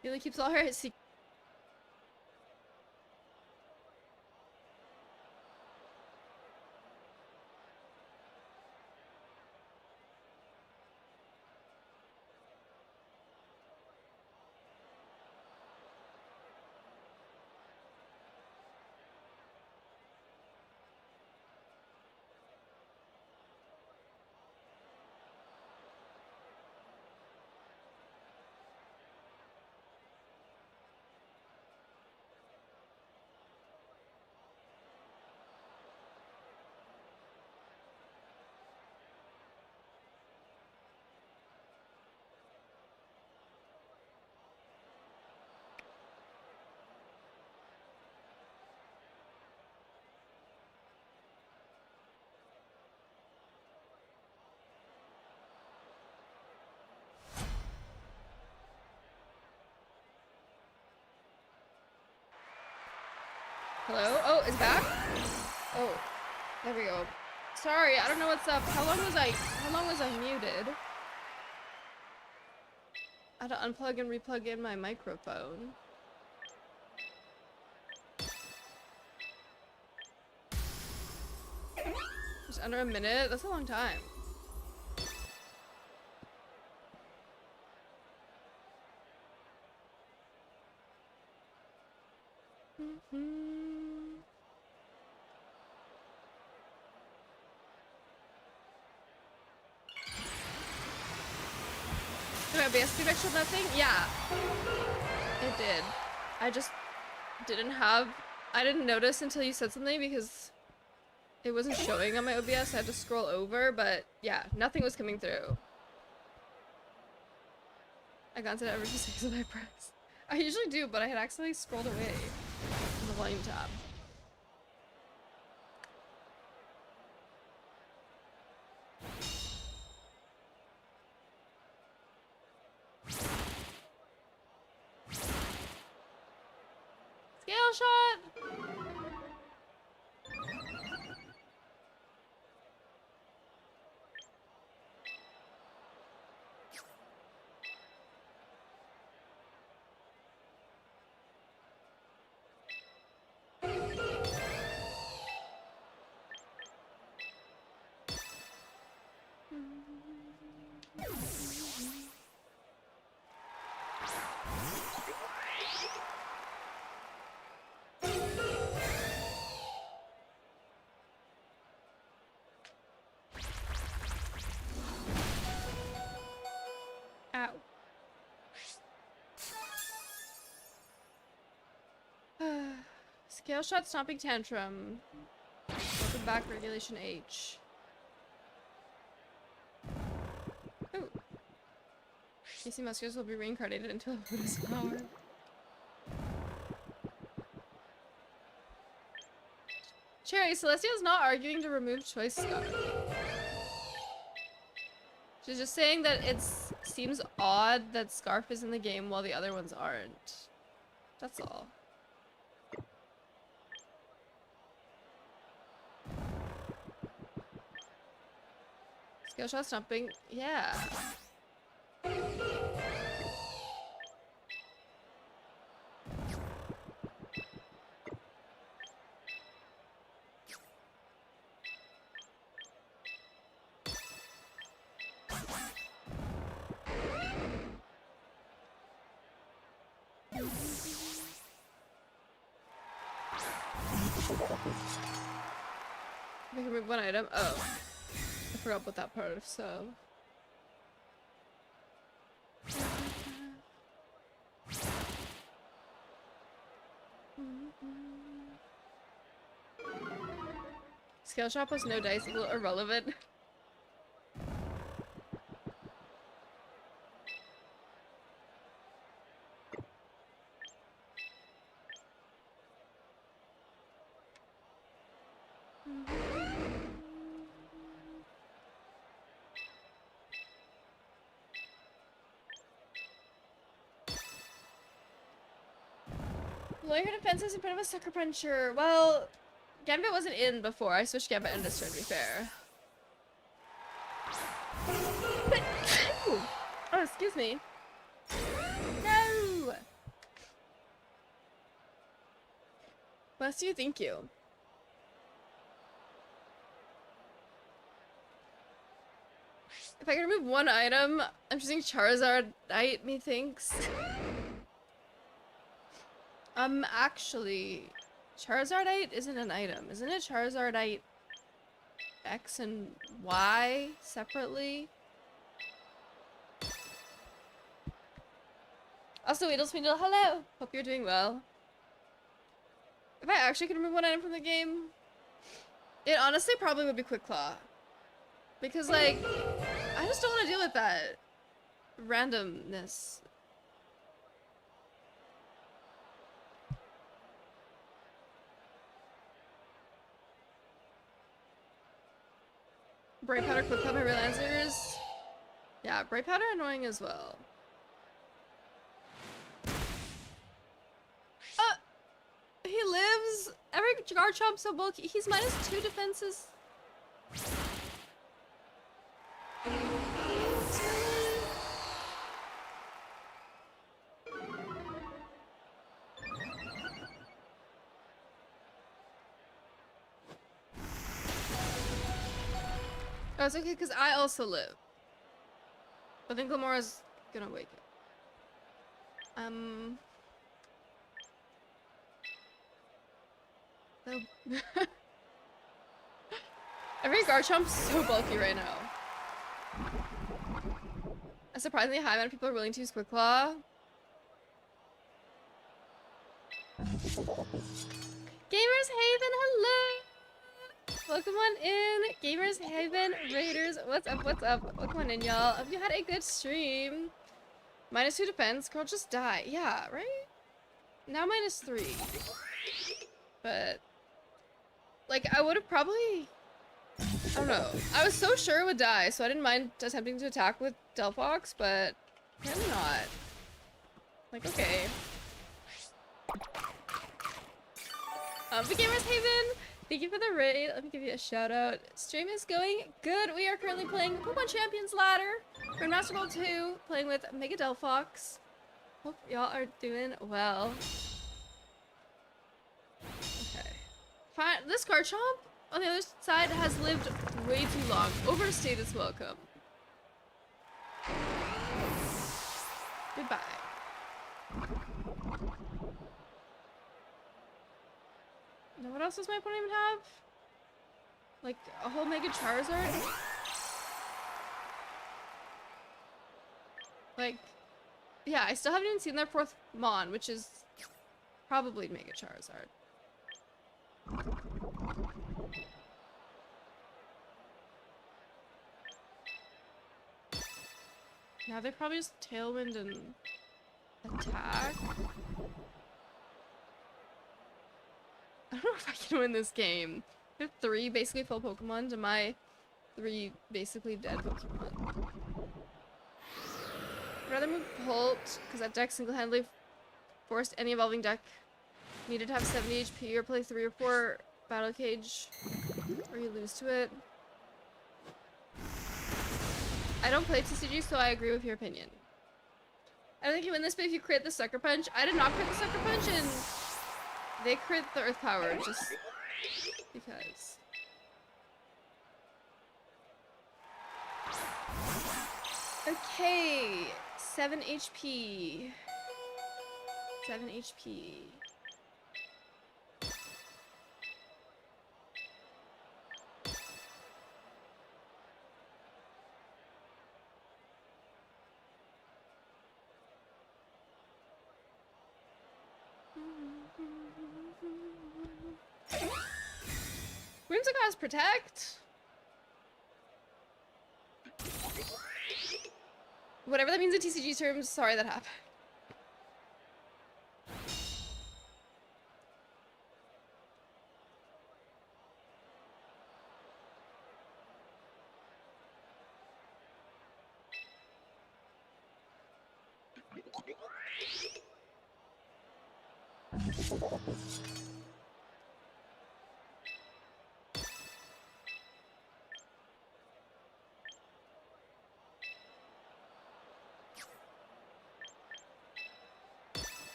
He really keeps all her secrets. Hello? Oh, it's back? Oh, there we go. Sorry, I don't know what's up. How long was I muted? I had to unplug and replug in my microphone. Just under a minute? That's a long time. Did my OBS feedback show that thing? Yeah. It did. I just I didn't notice until you said something because it wasn't showing on my OBS. I had to scroll over, but yeah, nothing was coming through. I got to every 6 of my press. I usually do, but I had accidentally scrolled away from the volume tab. Scale shot! Scale shot, stomping tantrum. Welcome back, regulation H. Ooh. Casey Muskers will be reincarnated into a Buddhist flower. Cherry, Celestia's not arguing to remove choice scarf. She's just saying that it seems odd that Scarf is in the game while the other ones aren't. That's all. Scale shot stomping. Yeah. I can remove one item. Oh. I forgot about that part, so. Scale shot plus no dice equal irrelevant. Lawyer defenses in front of a sucker puncher. Well, Gambit wasn't in before. I switched Gambit and this turn, to be fair. Oh, excuse me. No! Bless you, thank you. If I can remove one item, I'm choosing Charizard Knight, methinks. Actually, Charizardite isn't an item. Isn't it Charizardite X and Y separately? Also, Weedle, hello! Hope you're doing well. If I actually could remove one item from the game, it honestly probably would be Quick Claw. Because, like, I just don't want to deal with that randomness. Bright Powder, Quick Claw, my real answers. Yeah, Bright Powder annoying as well. He lives. Every Garchomp so bulky. He's -2 defenses. Oh, it's okay because I also live. But then Glamora's gonna wake up. So every Garchomp's so bulky right now. A surprisingly high amount of people are willing to use Quick Claw. Gamers Haven, hello! Welcome on in, Gamers Haven Raiders. What's up? What's up? Welcome on in, y'all. Hope you had a good stream. -2 defense. Girl, just die. Yeah, right? Now -3. But, like, I would have probably... I don't know. I was so sure it would die, so I didn't mind attempting to attack with Delphox, but apparently not. Like, okay. The Gamers Haven! Thank you for the raid. Let me give you a shout out. Stream is going good. We are currently playing Pokemon Champions Ladder. We're in Master Ball 2, playing with Mega Delphox. Hope y'all are doing well. Okay. Fine. This Garchomp on the other side has lived way too long. Overstayed its welcome. Goodbye. Now what else does my opponent even have? Like a whole Mega Charizard? Like, yeah, I still haven't even seen their 4th Mon, which is probably Mega Charizard. Now they probably just tailwind and attack. I don't know if I can win this game. I have 3 basically full Pokemon to my 3 basically dead Pokemon. I'd rather move Bolt, because that deck single-handedly forced any evolving deck needed to have 70 HP or play 3 or 4 Battle Cage, or you lose to it. I don't play TCG, so I agree with your opinion. I don't think you win this, but if you crit the Sucker Punch, I did not crit the Sucker Punch, and they crit the Earth Power, just because. Okay, 7 HP. 7 HP. Whimsicott has Protect. Whatever that means in TCG terms, sorry that happened.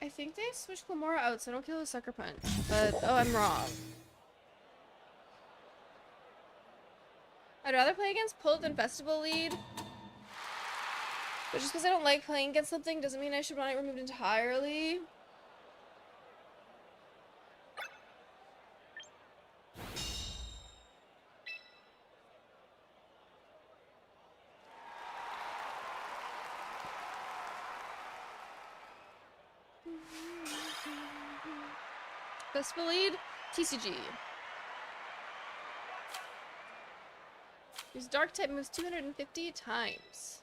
I think they switched Clamora out so I don't kill the Sucker Punch, but oh, I'm wrong. I'd rather play against Pult than Festival Lead. But just because I don't like playing against something doesn't mean I should want it removed entirely. Festival Lead, TCG. Use Dark type moves 250 times.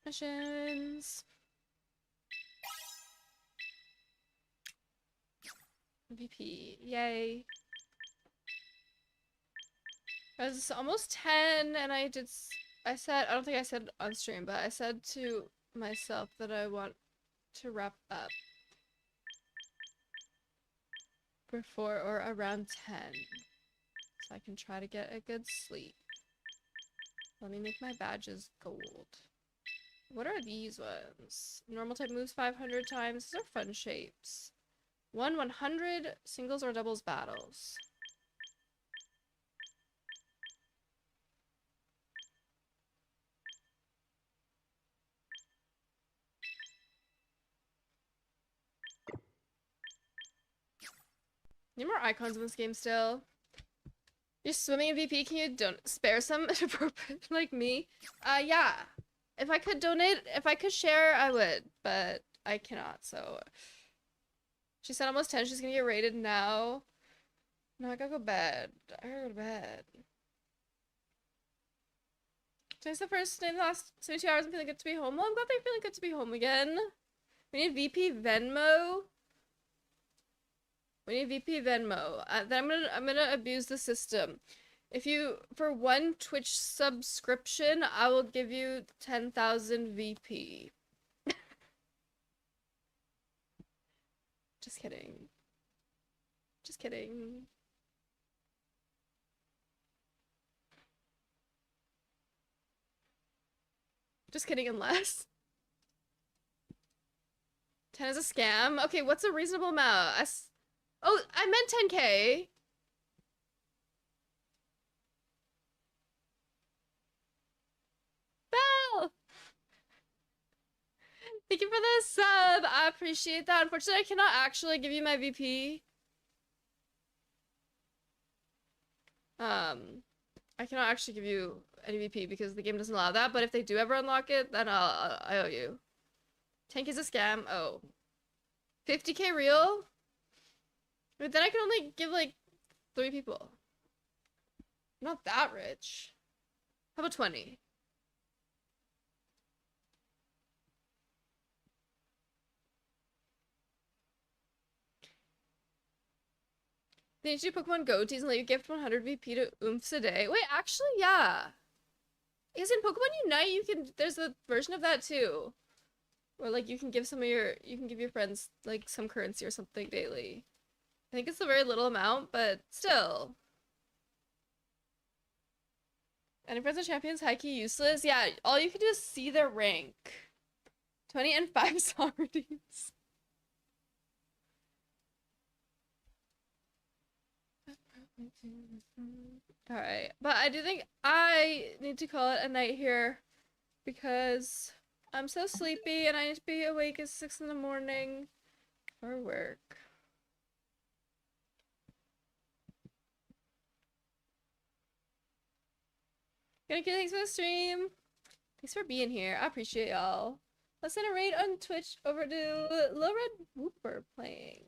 Missions. MVP. Yay. I was almost 10 and I said, I don't think I said on stream, but I said to myself that I want to wrap up before or around 10 so I can try to get a good sleep. Let me make my badges gold. What are these ones? Normal type moves 500 times. These are fun shapes. 100 singles or doubles battles. Need more icons in this game still. You're swimming MVP, can you don't spare some like me? Yeah. If I could donate, if I could share, I would, but I cannot, so. She said almost 10, she's gonna get rated now. No, I gotta go to bed. I gotta go to bed. Today's the first day in the last 72 hours I'm feeling good to be home. Well, I'm glad they're feeling good to be home again. We need VP Venmo. We need VP Venmo. Then I'm gonna abuse the system. If you, for 1 Twitch subscription, I will give you 10,000 VP. Just kidding. Just kidding. Just kidding, unless. 10 is a scam? Okay, what's a reasonable amount? Oh, I meant 10K. Bell! Thank you for the sub. I appreciate that. Unfortunately, I cannot actually give you my VP. I cannot actually give you any VP because the game doesn't allow that, but if they do ever unlock it, then I owe you. Tank is a scam. Oh. 50k real? But then I can only give like 3 people. I'm not that rich. How about 20? They need to do Pokemon Go teas and let you gift 100 VP to Oomphs a day. Wait, actually, yeah. Because in Pokemon Unite, you can, there's a version of that too. Or like you can give you can give your friends like some currency or something daily. I think it's a very little amount, but still. Any friends of champions, high key useless? Yeah, all you can do is see their rank. 20 and 5 Socrates. Alright, but I do think I need to call it a night here because I'm so sleepy and I need to be awake at 6 in the morning for work. Gonna get thanks for the stream. Thanks for being here. I appreciate y'all. Let's send a raid on Twitch over to Low Red Whooper playing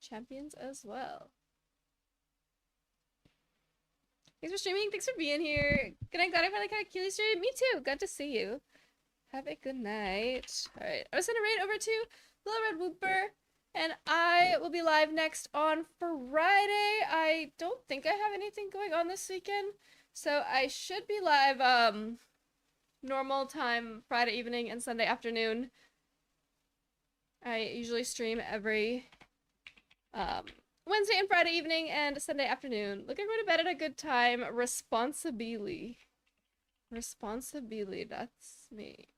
champions as well. Thanks for streaming. Thanks for being here. Good night. Glad I finally caught a Keely stream. Me too. Glad to see you. Have a good night. Alright. I'll send a raid over to Low Red Whooper. And I will be live next on Friday. I don't think I have anything going on this weekend. So I should be live normal time Friday evening and Sunday afternoon. I usually stream every Wednesday and Friday evening and Sunday afternoon. Looking to bed at a good time. Responsibly. Responsibly, that's me.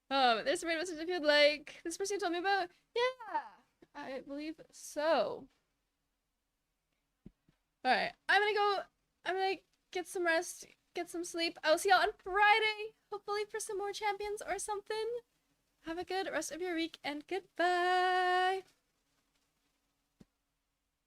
There's a raid message if you'd like. This person told me about. Yeah, I believe so. Alright, I'm gonna get some rest, get some sleep. I will see y'all on Friday, hopefully for some more champions or something. Have a good rest of your week and goodbye.